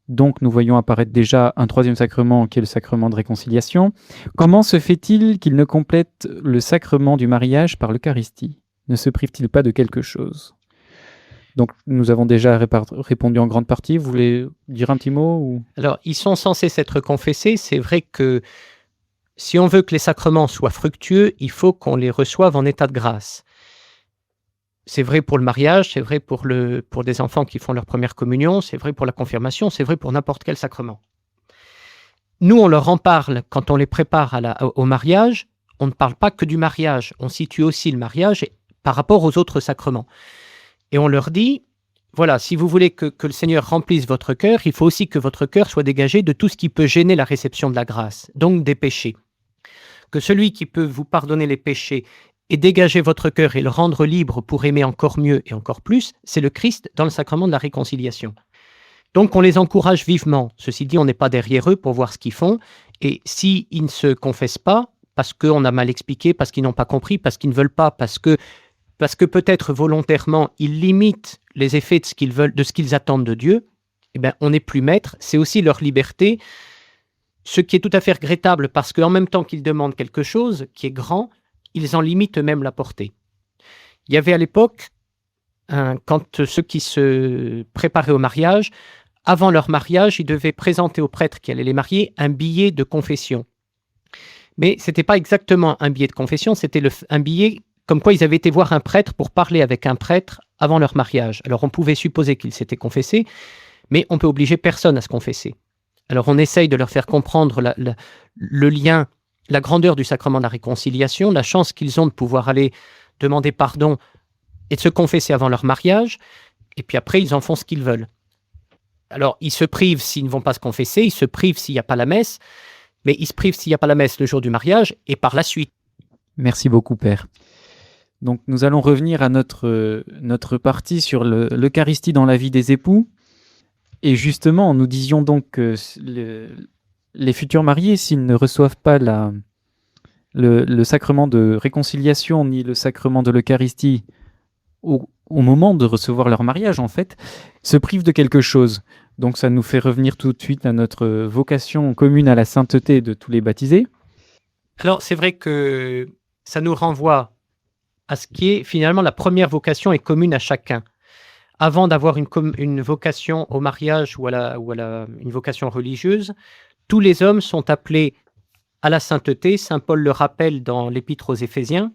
Donc nous voyons apparaître déjà un troisième sacrement qui est le sacrement de réconciliation. Comment se fait-il qu'ils ne complètent le sacrement du mariage par l'Eucharistie ? Ne se privent-ils pas de quelque chose ? Donc, nous avons déjà répondu en grande partie. Vous voulez dire un petit mot ou... Alors, ils sont censés s'être confessés. C'est vrai que si on veut que les sacrements soient fructueux, il faut qu'on les reçoive en état de grâce. C'est vrai pour le mariage, c'est vrai pour des enfants qui font leur première communion, c'est vrai pour la confirmation, c'est vrai pour n'importe quel sacrement. Nous, on leur en parle quand on les prépare au mariage. On ne parle pas que du mariage. On situe aussi le mariage par rapport aux autres sacrements. Et on leur dit, voilà, si vous voulez que le Seigneur remplisse votre cœur, il faut aussi que votre cœur soit dégagé de tout ce qui peut gêner la réception de la grâce, donc des péchés. Que celui qui peut vous pardonner les péchés et dégager votre cœur et le rendre libre pour aimer encore mieux et encore plus, c'est le Christ dans le sacrement de la réconciliation. Donc on les encourage vivement. Ceci dit, on n'est pas derrière eux pour voir ce qu'ils font. Et s'ils ne se confessent pas, parce qu'on a mal expliqué, parce qu'ils n'ont pas compris, parce qu'ils ne veulent pas, parce que peut-être volontairement, ils limitent les effets de ce qu'ils veulent, de ce qu'ils attendent de Dieu, eh bien, on n'est plus maître, c'est aussi leur liberté, ce qui est tout à fait regrettable, parce qu'en même temps qu'ils demandent quelque chose qui est grand, ils en limitent eux-mêmes la portée. Il y avait à l'époque, quand ceux qui se préparaient au mariage, avant leur mariage, ils devaient présenter au prêtre qui allait les marier un billet de confession. Mais ce n'était pas exactement un billet de confession, c'était un billet comme quoi ils avaient été voir un prêtre pour parler avec un prêtre avant leur mariage. Alors on pouvait supposer qu'ils s'étaient confessés, mais on peut obliger personne à se confesser. Alors on essaye de leur faire comprendre le lien, la grandeur du sacrement de la réconciliation, la chance qu'ils ont de pouvoir aller demander pardon et de se confesser avant leur mariage, et puis après ils en font ce qu'ils veulent. Alors ils se privent s'ils ne vont pas se confesser, ils se privent s'il n'y a pas la messe, mais ils se privent s'il n'y a pas la messe le jour du mariage et par la suite. Merci beaucoup, Père. Donc, nous allons revenir à notre partie sur l'Eucharistie dans la vie des époux. Et justement, nous disions donc que les futurs mariés, s'ils ne reçoivent pas le sacrement de réconciliation ni le sacrement de l'Eucharistie au moment de recevoir leur mariage, en fait, se privent de quelque chose. Donc, ça nous fait revenir tout de suite à notre vocation commune à la sainteté de tous les baptisés. Alors, c'est vrai que ça nous renvoie à ce qui est finalement la première vocation est commune à chacun. Avant d'avoir une vocation au mariage ou une vocation religieuse, tous les hommes sont appelés à la sainteté. Saint Paul le rappelle dans l'Épître aux Éphésiens.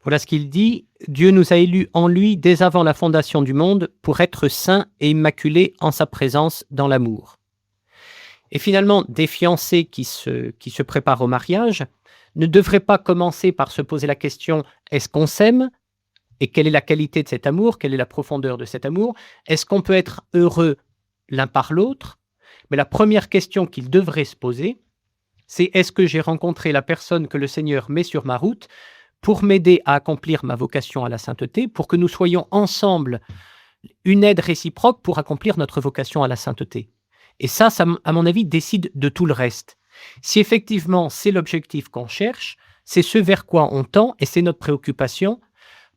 Voilà ce qu'il dit. Dieu nous a élus en lui dès avant la fondation du monde pour être saints et immaculés en sa présence dans l'amour. Et finalement, des fiancés qui se préparent au mariage ne devraient pas commencer par se poser la question « est-ce qu'on s'aime ?» et quelle est la qualité de cet amour, quelle est la profondeur de cet amour, est-ce qu'on peut être heureux l'un par l'autre? Mais la première question qu'ils devraient se poser, c'est est-ce que j'ai rencontré la personne que le Seigneur met sur ma route pour m'aider à accomplir ma vocation à la sainteté, pour que nous soyons ensemble une aide réciproque pour accomplir notre vocation à la sainteté. Et ça, à mon avis, décide de tout le reste. Si effectivement c'est l'objectif qu'on cherche, c'est ce vers quoi on tend et c'est notre préoccupation,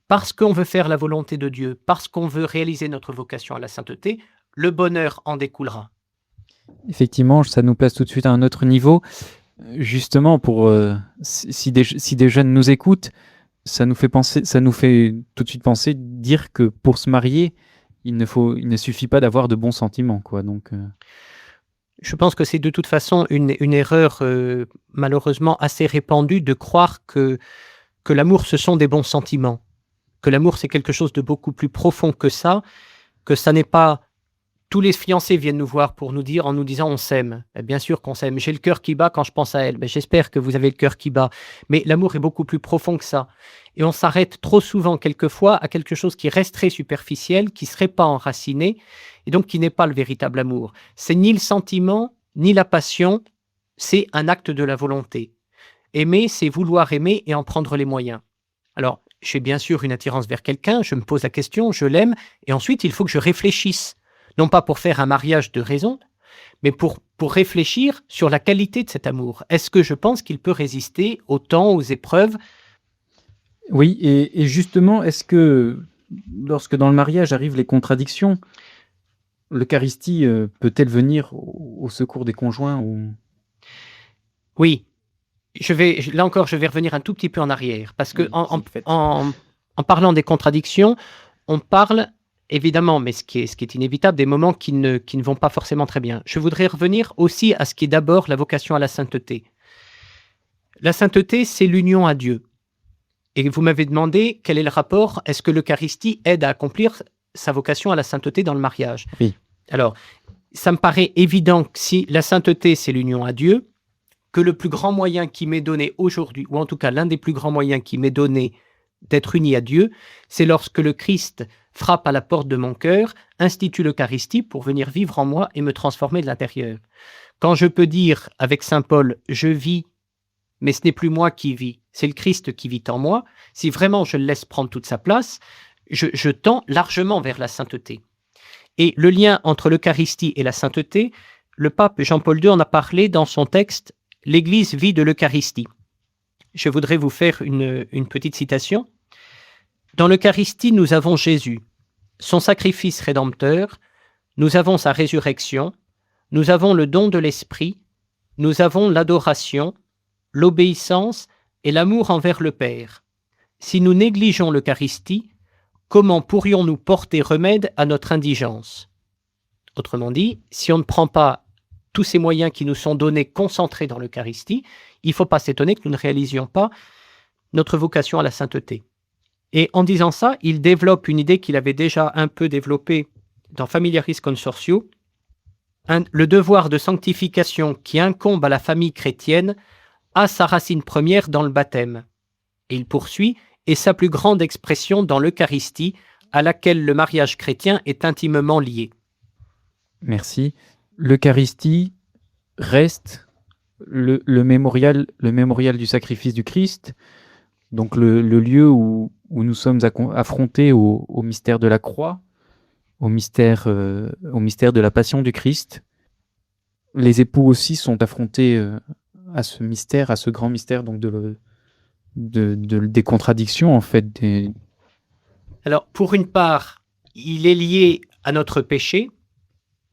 parce qu'on veut faire la volonté de Dieu, parce qu'on veut réaliser notre vocation à la sainteté, le bonheur en découlera. Effectivement, ça nous place tout de suite à un autre niveau. Justement, si des jeunes nous écoutent, ça nous fait tout de suite penser, dire que pour se marier, il ne suffit pas d'avoir de bons sentiments, quoi. Donc, je pense que c'est de toute façon une erreur malheureusement assez répandue de croire que l'amour, ce sont des bons sentiments, que l'amour, c'est quelque chose de beaucoup plus profond que ça n'est pas... Tous les fiancés viennent nous voir pour nous dire, en nous disant on s'aime. Bien sûr qu'on s'aime. J'ai le cœur qui bat quand je pense à elle. J'espère que vous avez le cœur qui bat. Mais l'amour est beaucoup plus profond que ça. Et on s'arrête trop souvent, quelquefois, à quelque chose qui resterait superficiel, qui ne serait pas enraciné, et donc qui n'est pas le véritable amour. C'est ni le sentiment, ni la passion, c'est un acte de la volonté. Aimer, c'est vouloir aimer et en prendre les moyens. Alors, j'ai bien sûr une attirance vers quelqu'un, je me pose la question, je l'aime, et ensuite il faut que je réfléchisse. Non pas pour faire un mariage de raison, mais pour réfléchir sur la qualité de cet amour. Est-ce que je pense qu'il peut résister au temps, aux épreuves? Oui, et justement, est-ce que lorsque dans le mariage arrivent les contradictions, l'Eucharistie peut-elle venir au secours des conjoints ou... Oui. Là encore, je vais revenir un tout petit peu en arrière, parce que en parlant des contradictions, on parle... Évidemment, mais ce qui est inévitable, des moments qui ne vont pas forcément très bien. Je voudrais revenir aussi à ce qui est d'abord la vocation à la sainteté. La sainteté, c'est l'union à Dieu. Et vous m'avez demandé quel est le rapport, est-ce que l'Eucharistie aide à accomplir sa vocation à la sainteté dans le mariage? Oui. Alors, ça me paraît évident que si la sainteté, c'est l'union à Dieu, que le plus grand moyen qui m'est donné aujourd'hui, ou en tout cas l'un des plus grands moyens qui m'est donné d'être uni à Dieu, c'est lorsque le Christ frappe à la porte de mon cœur, institue l'Eucharistie pour venir vivre en moi et me transformer de l'intérieur. Quand je peux dire avec saint Paul, je vis, mais ce n'est plus moi qui vis, c'est le Christ qui vit en moi, si vraiment je le laisse prendre toute sa place, je tends largement vers la sainteté. Et le lien entre l'Eucharistie et la sainteté, le pape Jean-Paul II en a parlé dans son texte « L'Église vit de l'Eucharistie ». Je voudrais vous faire une petite citation. Dans l'Eucharistie, nous avons Jésus, son sacrifice rédempteur, nous avons sa résurrection, nous avons le don de l'Esprit, nous avons l'adoration, l'obéissance et l'amour envers le Père. Si nous négligeons l'Eucharistie, comment pourrions-nous porter remède à notre indigence? Autrement dit, si on ne prend pas tous ces moyens qui nous sont donnés concentrés dans l'Eucharistie, il ne faut pas s'étonner que nous ne réalisions pas notre vocation à la sainteté. Et en disant ça, il développe une idée qu'il avait déjà un peu développée dans Familiaris Consortio, le devoir de sanctification qui incombe à la famille chrétienne a sa racine première dans le baptême. Et il poursuit, et sa plus grande expression dans l'Eucharistie, à laquelle le mariage chrétien est intimement lié. Merci. L'Eucharistie reste le mémorial du sacrifice du Christ, donc le lieu où nous sommes affrontés au mystère de la croix, au mystère de la passion du Christ. Les époux aussi sont affrontés à ce mystère, à ce grand mystère donc des contradictions en fait. Alors, pour une part, il est lié à notre péché,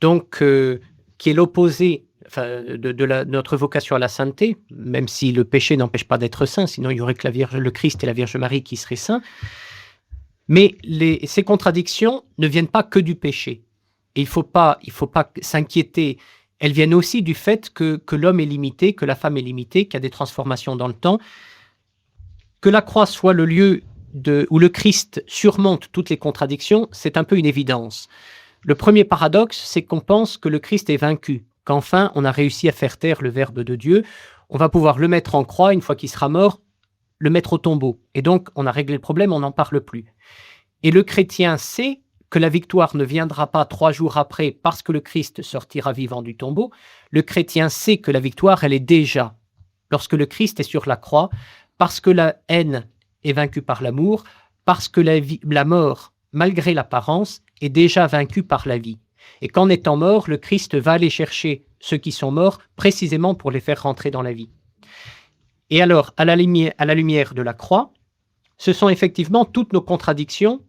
donc qui est l'opposé de notre vocation à la sainteté, même si le péché n'empêche pas d'être saint, sinon il y aurait que le Christ et la Vierge Marie qui seraient saints. Mais ces contradictions ne viennent pas que du péché. Et il faut pas s'inquiéter. Elles viennent aussi du fait que l'homme est limité, que la femme est limitée, qu'il y a des transformations dans le temps. Que la croix soit le lieu où le Christ surmonte toutes les contradictions, c'est un peu une évidence. Le premier paradoxe, c'est qu'on pense que le Christ est vaincu, qu'enfin on a réussi à faire taire le Verbe de Dieu. On va pouvoir le mettre en croix, une fois qu'il sera mort, le mettre au tombeau. Et donc, on a réglé le problème, on n'en parle plus. Et le chrétien sait que la victoire ne viendra pas 3 jours après parce que le Christ sortira vivant du tombeau. Le chrétien sait que la victoire, elle est déjà lorsque le Christ est sur la croix, parce que la haine est vaincue par l'amour, parce que la mort, malgré l'apparence, est déjà vaincue par la vie. Et qu'en étant mort, le Christ va aller chercher ceux qui sont morts précisément pour les faire rentrer dans la vie. Et alors, à la lumière de la croix, ce sont effectivement toutes nos contradictions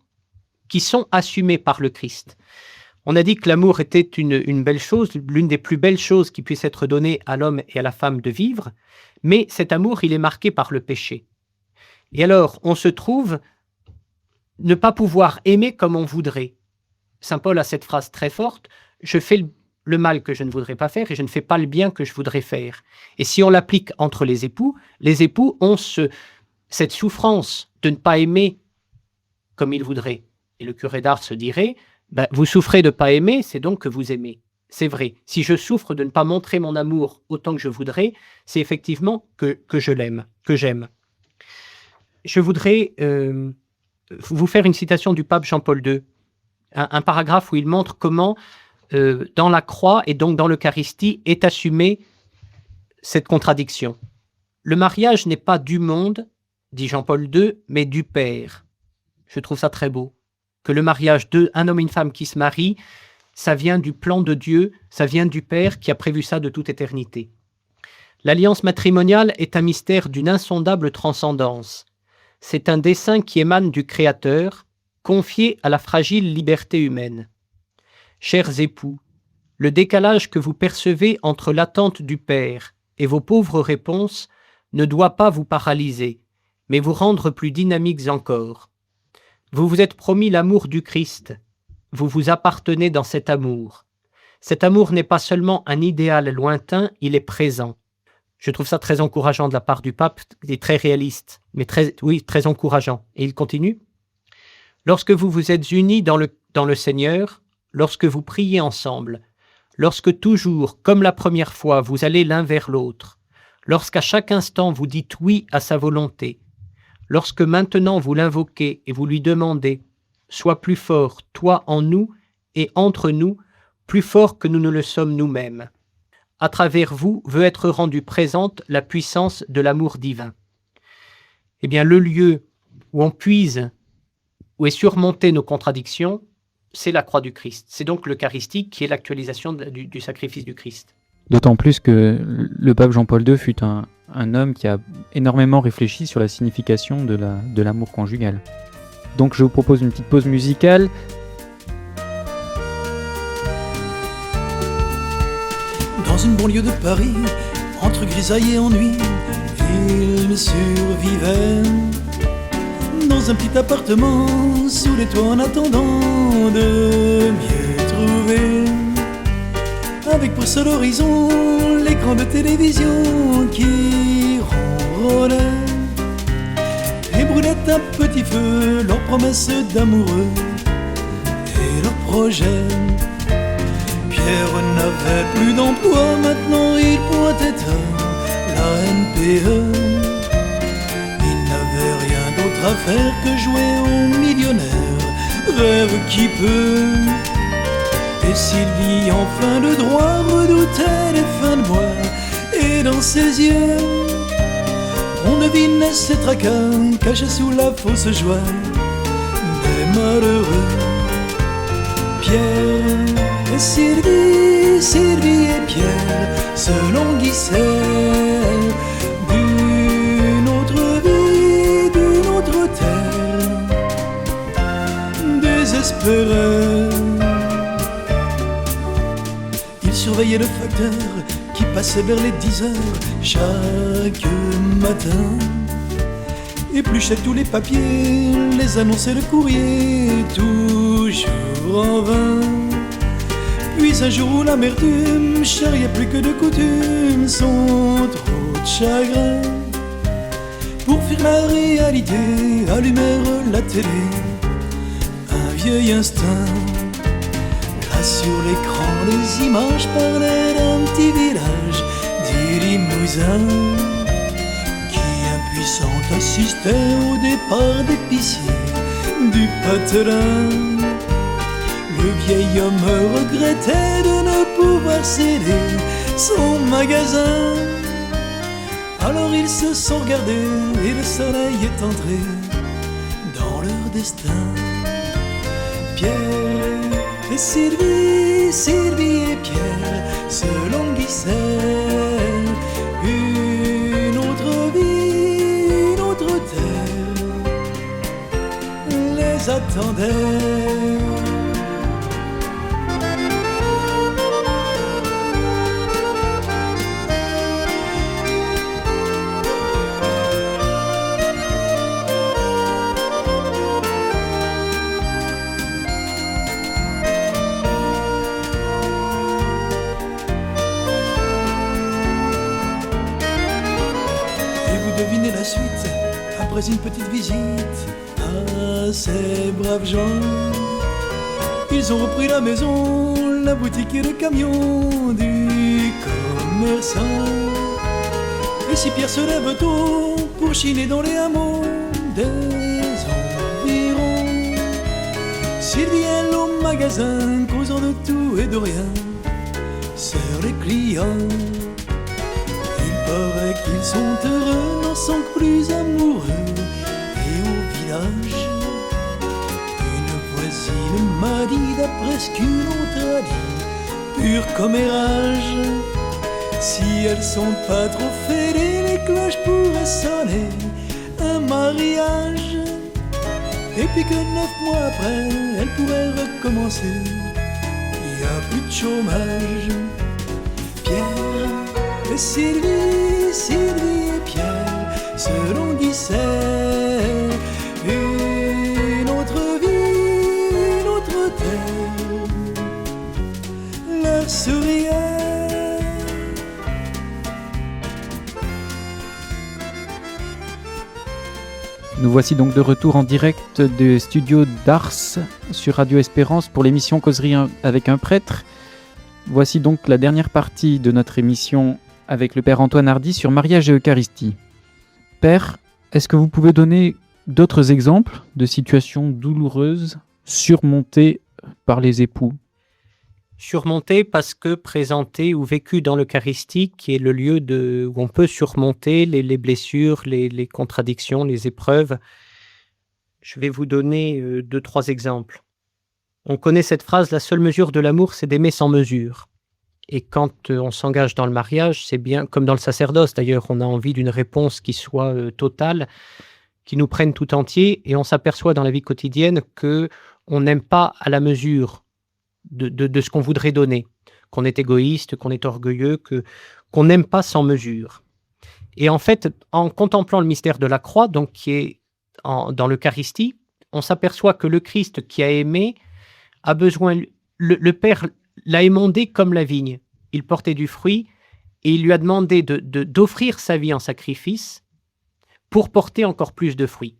qui sont assumées par le Christ. On a dit que l'amour était une belle chose, l'une des plus belles choses qui puisse être donnée à l'homme et à la femme de vivre, mais cet amour, il est marqué par le péché. Et alors, on se trouve ne pas pouvoir aimer comme on voudrait. Saint Paul a cette phrase très forte, « Je fais le mal que je ne voudrais pas faire et je ne fais pas le bien que je voudrais faire. » Et si on l'applique entre les époux ont cette souffrance de ne pas aimer comme ils voudraient. Et le curé d'Ars se dirait, vous souffrez de ne pas aimer, c'est donc que vous aimez. C'est vrai. Si je souffre de ne pas montrer mon amour autant que je voudrais, c'est effectivement que je l'aime, que j'aime. Je voudrais vous faire une citation du pape Jean-Paul II, un paragraphe où il montre comment, dans la croix et donc dans l'Eucharistie, est assumée cette contradiction. Le mariage n'est pas du monde, dit Jean-Paul II, mais du Père. Je trouve ça très beau. Que le mariage d'un homme et une femme qui se marient, ça vient du plan de Dieu, ça vient du Père qui a prévu ça de toute éternité. L'alliance matrimoniale est un mystère d'une insondable transcendance. C'est un dessein qui émane du Créateur, confié à la fragile liberté humaine. Chers époux, le décalage que vous percevez entre l'attente du Père et vos pauvres réponses ne doit pas vous paralyser, mais vous rendre plus dynamiques encore. Vous vous êtes promis l'amour du Christ. Vous vous appartenez dans cet amour. Cet amour n'est pas seulement un idéal lointain, il est présent. Je trouve ça très encourageant de la part du pape, il est très réaliste, mais très encourageant. Et il continue. Lorsque vous vous êtes unis dans le Seigneur, lorsque vous priez ensemble, lorsque toujours, comme la première fois, vous allez l'un vers l'autre, lorsqu'à chaque instant vous dites oui à sa volonté, lorsque maintenant vous l'invoquez et vous lui demandez « Sois plus fort, toi en nous et entre nous, plus fort que nous ne le sommes nous-mêmes. » À travers vous veut être rendue présente la puissance de l'amour divin. Eh bien, le lieu où on puise, où est surmontée nos contradictions, c'est la croix du Christ. C'est donc l'Eucharistie qui est l'actualisation du sacrifice du Christ. D'autant plus que le pape Jean-Paul II fut un homme qui a énormément réfléchi sur la signification de l'amour conjugal. Donc je vous propose une petite pause musicale. Dans une banlieue de Paris, entre grisaille et ennui, il survivait dans un petit appartement sous les toits en attendant de mieux trouver. Avec pour seul horizon l'écran de télévision qui ronronnait. Et Brunette à petit feu leurs promesses d'amoureux et leurs projets. Pierre n'avait plus d'emploi, maintenant il pointait à la NPE. Il n'avait rien d'autre à faire que jouer au millionnaire, rêve qui peut. Et Sylvie, en fin de droit, redoutait les fins de mois. Et dans ses yeux, on devinait ses tracas cachés sous la fausse joie des malheureux. Pierre et Sylvie, Sylvie et Pierre se languissaient d'une autre vie, d'une autre terre, désespérés. Ils surveillaient le facteur qui passait vers les 10 heures chaque matin, épluchait tous les papiers, les annonçait le courrier, toujours en vain. Puis un jour où l'amertume charriait plus que de coutume son trop de chagrin, pour fuir la réalité, allumèrent la télé, un vieil instinct. Là sur l'écran, les images parlaient d'un petit village du Limousin qui, impuissant, assistait au départ d'épicier du patelin. Le vieil homme regrettait de ne pouvoir céder son magasin. Alors ils se sont regardés et le soleil est entré dans leur destin. Pierre et Sylvie, Sylvie et Pierre se languissaient. Une autre vie, une autre terre les attendait. Devinez la suite, après une petite visite à ces braves gens. Ils ont repris la maison, la boutique et le camion du commerçant. Et si Pierre se lève tôt pour chiner dans les hameaux des environs, Sylvie elle au magasin, causant de tout et de rien, sert les clients. Il paraît qu'ils sont heureux, n'en sont que plus amoureux. Et au village, une voisine m'a dit, d'après ce qu'une autre a dit, pur commérage, si elles sont pas trop fêlées, les cloches pourraient sonner un mariage. Et puis que 9 mois après, elles pourraient recommencer, il y a plus de chômage. Pierre et Sylvie, Sylvie et Pierre se languissaient. Une autre vie, une autre terre leur souriait. Nous voici donc de retour en direct des studios d'Ars sur Radio Espérance pour l'émission Causerie avec un prêtre. Voici donc la dernière partie de notre émission avec le Père Antoine Hardy sur mariage et Eucharistie. Père, est-ce que vous pouvez donner d'autres exemples de situations douloureuses surmontées par les époux ? Surmontées parce que présentées ou vécues dans l'Eucharistie, qui est le lieu où on peut surmonter les blessures, les contradictions, les épreuves. Je vais vous donner 2-3 exemples. On connaît cette phrase, la seule mesure de l'amour, c'est d'aimer sans mesure. Et quand on s'engage dans le mariage, c'est bien comme dans le sacerdoce. D'ailleurs, on a envie d'une réponse qui soit totale, qui nous prenne tout entier. Et on s'aperçoit dans la vie quotidienne qu'on n'aime pas à la mesure de ce qu'on voudrait donner. Qu'on est égoïste, qu'on est orgueilleux, qu'on n'aime pas sans mesure. Et en fait, en contemplant le mystère de la croix, donc qui est dans l'Eucharistie, on s'aperçoit que le Christ qui a aimé a besoin, le Père l'a émondé comme la vigne. Il portait du fruit et il lui a demandé d'offrir sa vie en sacrifice pour porter encore plus de fruits.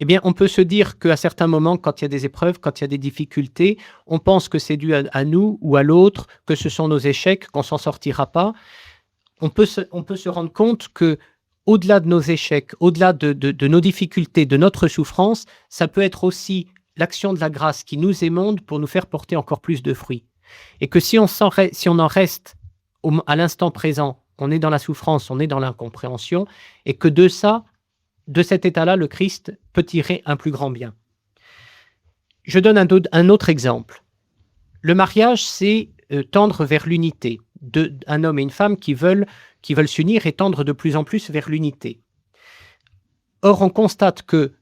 eh bien, on peut se dire qu'à certains moments, quand il y a des épreuves, quand il y a des difficultés, on pense que c'est dû à nous ou à l'autre, que ce sont nos échecs, qu'on s'en sortira pas. On peut se rendre compte que, au-delà de nos échecs, au-delà de nos difficultés, de notre souffrance, ça peut être aussi l'action de la grâce qui nous émonde pour nous faire porter encore plus de fruits. Et que si on en reste à l'instant présent, on est dans la souffrance, on est dans l'incompréhension, et que de cet état-là, le Christ peut tirer un plus grand bien. Je donne un autre exemple. Le mariage, c'est tendre vers l'unité. Un homme et une femme qui veulent s'unir et tendre de plus en plus vers l'unité. Or, on constate que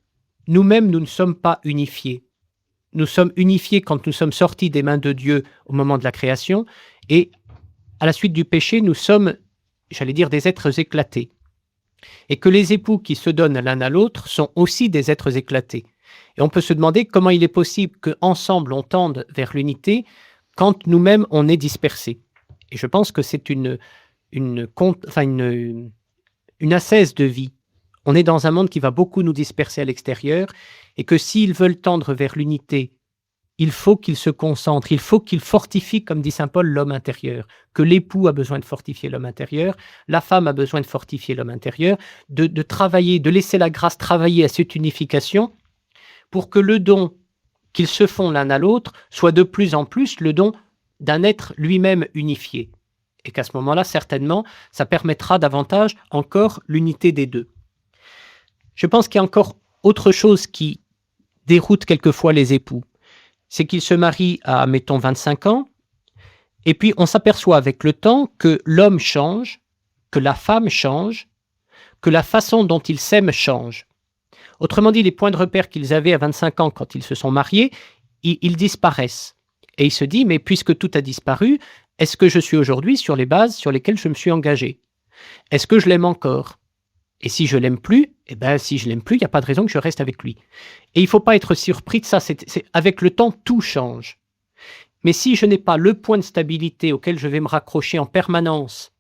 nous-mêmes, nous ne sommes pas unifiés. Nous sommes unifiés quand nous sommes sortis des mains de Dieu au moment de la création, et à la suite du péché, nous sommes, j'allais dire, des êtres éclatés. Et que les époux qui se donnent l'un à l'autre sont aussi des êtres éclatés. Et on peut se demander comment il est possible qu'ensemble on tende vers l'unité quand nous-mêmes on est dispersés. Et je pense que c'est une ascèse de vie. On est dans un monde qui va beaucoup nous disperser à l'extérieur, et que s'ils veulent tendre vers l'unité, il faut qu'ils se concentrent, il faut qu'ils fortifient, comme dit saint Paul, l'homme intérieur. Que l'époux a besoin de fortifier l'homme intérieur, la femme a besoin de fortifier l'homme intérieur, de travailler, de laisser la grâce travailler à cette unification, pour que le don qu'ils se font l'un à l'autre soit de plus en plus le don d'un être lui-même unifié. Et qu'à ce moment-là, certainement, ça permettra davantage encore l'unité des deux. Je pense qu'il y a encore autre chose qui déroute quelquefois les époux. C'est qu'ils se marient à, mettons, 25 ans, et puis on s'aperçoit avec le temps que l'homme change, que la femme change, que la façon dont ils s'aiment change. Autrement dit, les points de repère qu'ils avaient à 25 ans quand ils se sont mariés, ils disparaissent. Et il se dit, mais puisque tout a disparu, est-ce que je suis aujourd'hui sur les bases sur lesquelles je me suis engagé? Est-ce que je l'aime encore? Et si je l'aime plus, si je l'aime plus, il n'y a pas de raison que je reste avec lui. Et il ne faut pas être surpris de ça. Avec le temps, tout change. Mais si je n'ai pas le point de stabilité auquel je vais me raccrocher en permanence,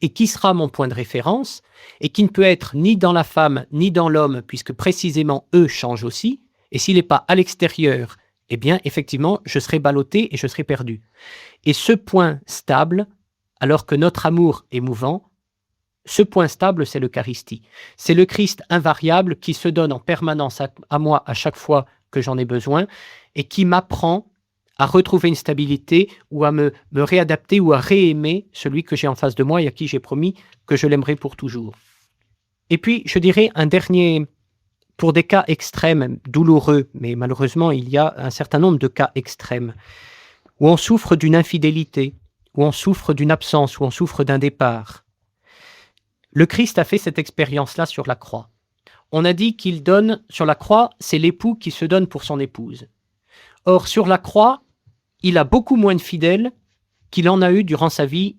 et qui sera mon point de référence, et qui ne peut être ni dans la femme, ni dans l'homme, puisque précisément eux changent aussi, et s'il n'est pas à l'extérieur, effectivement, je serai ballotté et je serai perdu. Et ce point stable, alors que notre amour est mouvant, ce point stable, c'est l'Eucharistie. C'est le Christ invariable qui se donne en permanence à moi à chaque fois que j'en ai besoin et qui m'apprend à retrouver une stabilité ou à me réadapter ou à réaimer celui que j'ai en face de moi et à qui j'ai promis que je l'aimerai pour toujours. Et puis, je dirais un dernier, pour des cas extrêmes, douloureux, mais malheureusement, il y a un certain nombre de cas extrêmes, où on souffre d'une infidélité, où on souffre d'une absence, où on souffre d'un départ. Le Christ a fait cette expérience-là sur la croix. On a dit qu'il donne, sur la croix, c'est l'époux qui se donne pour son épouse. Or, sur la croix, il a beaucoup moins de fidèles qu'il en a eu durant sa vie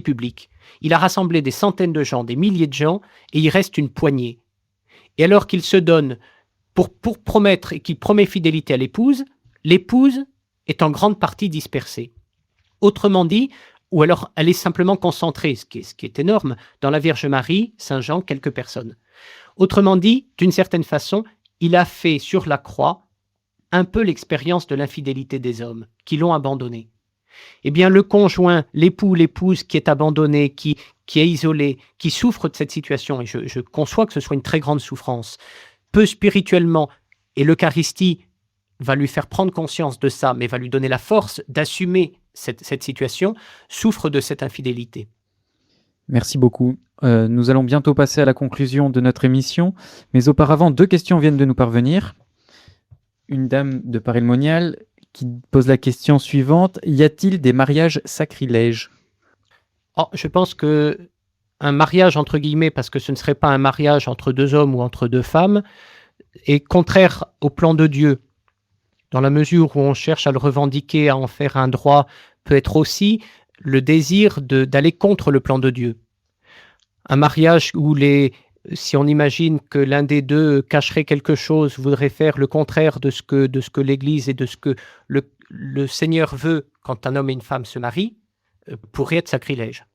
publique. Il a rassemblé des centaines de gens, des milliers de gens, et il reste une poignée. Et alors qu'il se donne pour promettre et qu'il promet fidélité à l'épouse est en grande partie dispersée. Autrement dit, ou alors elle est simplement concentrée, ce qui est énorme, dans la Vierge Marie, Saint Jean, quelques personnes. Autrement dit, d'une certaine façon, il a fait sur la croix un peu l'expérience de l'infidélité des hommes, qui l'ont abandonné. Eh bien, le conjoint, l'époux, l'épouse qui est abandonné, qui est isolé, qui souffre de cette situation, et je conçois que ce soit une très grande souffrance, peut spirituellement, et l'Eucharistie va lui faire prendre conscience de ça, mais va lui donner la force d'assumer cette situation, souffre de cette infidélité. Merci beaucoup. Nous allons bientôt passer à la conclusion de notre émission, mais auparavant, 2 questions viennent de nous parvenir. Une dame de Paray-le-Monial qui pose la question suivante: y a-t-il des mariages sacrilèges? Je pense que un mariage, entre guillemets, parce que ce ne serait pas un mariage entre 2 hommes ou entre 2 femmes, est contraire au plan de Dieu. Dans la mesure où on cherche à le revendiquer, à en faire un droit, peut être aussi le désir d'aller contre le plan de Dieu. Un mariage où si on imagine que l'un des deux cacherait quelque chose, voudrait faire le contraire de ce que l'Église et de ce que le Seigneur veut quand un homme et une femme se marient, pourrait être sacrilège.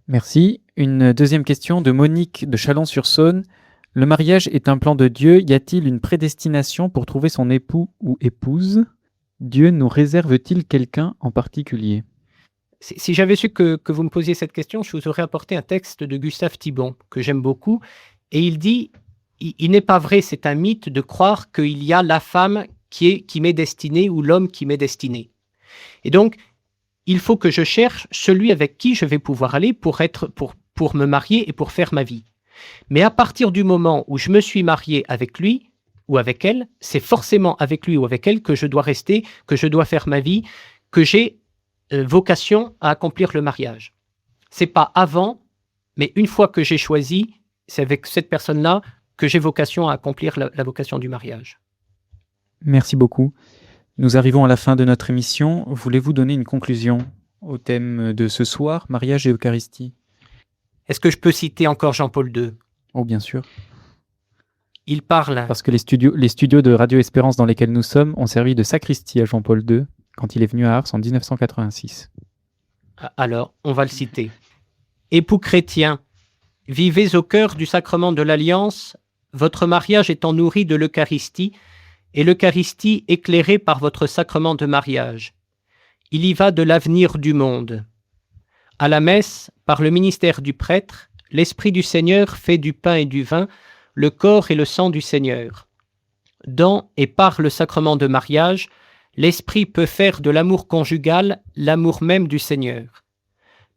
Merci. Une deuxième question de Monique de Chalon-sur-Saône. Le mariage est un plan de Dieu. Y a-t-il une prédestination pour trouver son époux ou épouse? Dieu nous réserve-t-il quelqu'un en particulier? Si j'avais su que vous me posiez cette question, je vous aurais apporté un texte de Gustave Thibon, que j'aime beaucoup. Et il dit, il n'est pas vrai, c'est un mythe de croire qu'il y a la femme qui m'est destinée ou l'homme qui m'est destiné. Et donc, il faut que je cherche celui avec qui je vais pouvoir aller pour me marier et pour faire ma vie. Mais à partir du moment où je me suis marié avec lui ou avec elle, c'est forcément avec lui ou avec elle que je dois rester, que je dois faire ma vie, que j'ai vocation à accomplir le mariage. C'est pas avant, mais une fois que j'ai choisi, c'est avec cette personne-là que j'ai vocation à accomplir la vocation du mariage. Merci beaucoup. Nous arrivons à la fin de notre émission. Voulez-vous donner une conclusion au thème de ce soir, mariage et Eucharistie? Est-ce que je peux citer encore Jean-Paul II? Oh, bien sûr. Il parle... Parce que les studios de Radio Espérance dans lesquels nous sommes ont servi de sacristie à Jean-Paul II quand il est venu à Ars en 1986. Alors, on va le citer. « Époux chrétiens, vivez au cœur du sacrement de l'Alliance, votre mariage étant nourri de l'Eucharistie, et l'Eucharistie éclairée par votre sacrement de mariage. Il y va de l'avenir du monde. À la messe, par le ministère du prêtre, l'Esprit du Seigneur fait du pain et du vin le corps et le sang du Seigneur. Dans et par le sacrement de mariage, l'Esprit peut faire de l'amour conjugal l'amour même du Seigneur.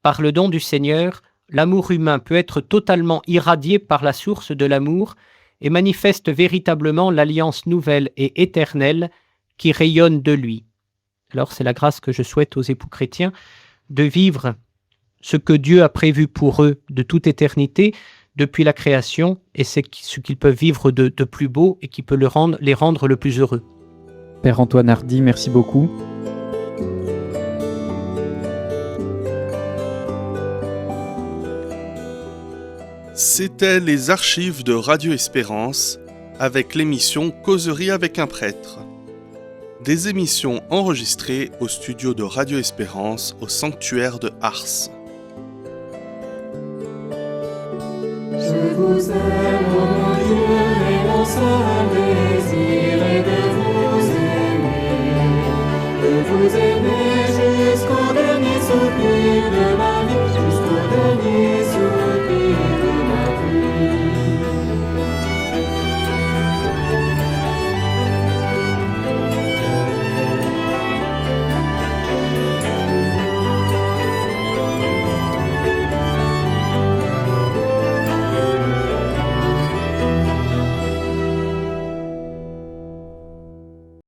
Par le don du Seigneur, l'amour humain peut être totalement irradié par la source de l'amour et manifeste véritablement l'alliance nouvelle et éternelle qui rayonne de lui. » Alors c'est la grâce que je souhaite aux époux chrétiens de vivre ce que Dieu a prévu pour eux de toute éternité depuis la création, et c'est ce qu'ils peuvent vivre de plus beau et qui peut les rendre le plus heureux. Père Antoine Hardy, merci beaucoup. C'était les archives de Radio Espérance avec l'émission Causerie avec un prêtre. Des émissions enregistrées au studio de Radio Espérance au sanctuaire de Ars. Je vous aime, ô mon Dieu, et mon seul désir est de vous aimer jusqu'au dernier soupir de ma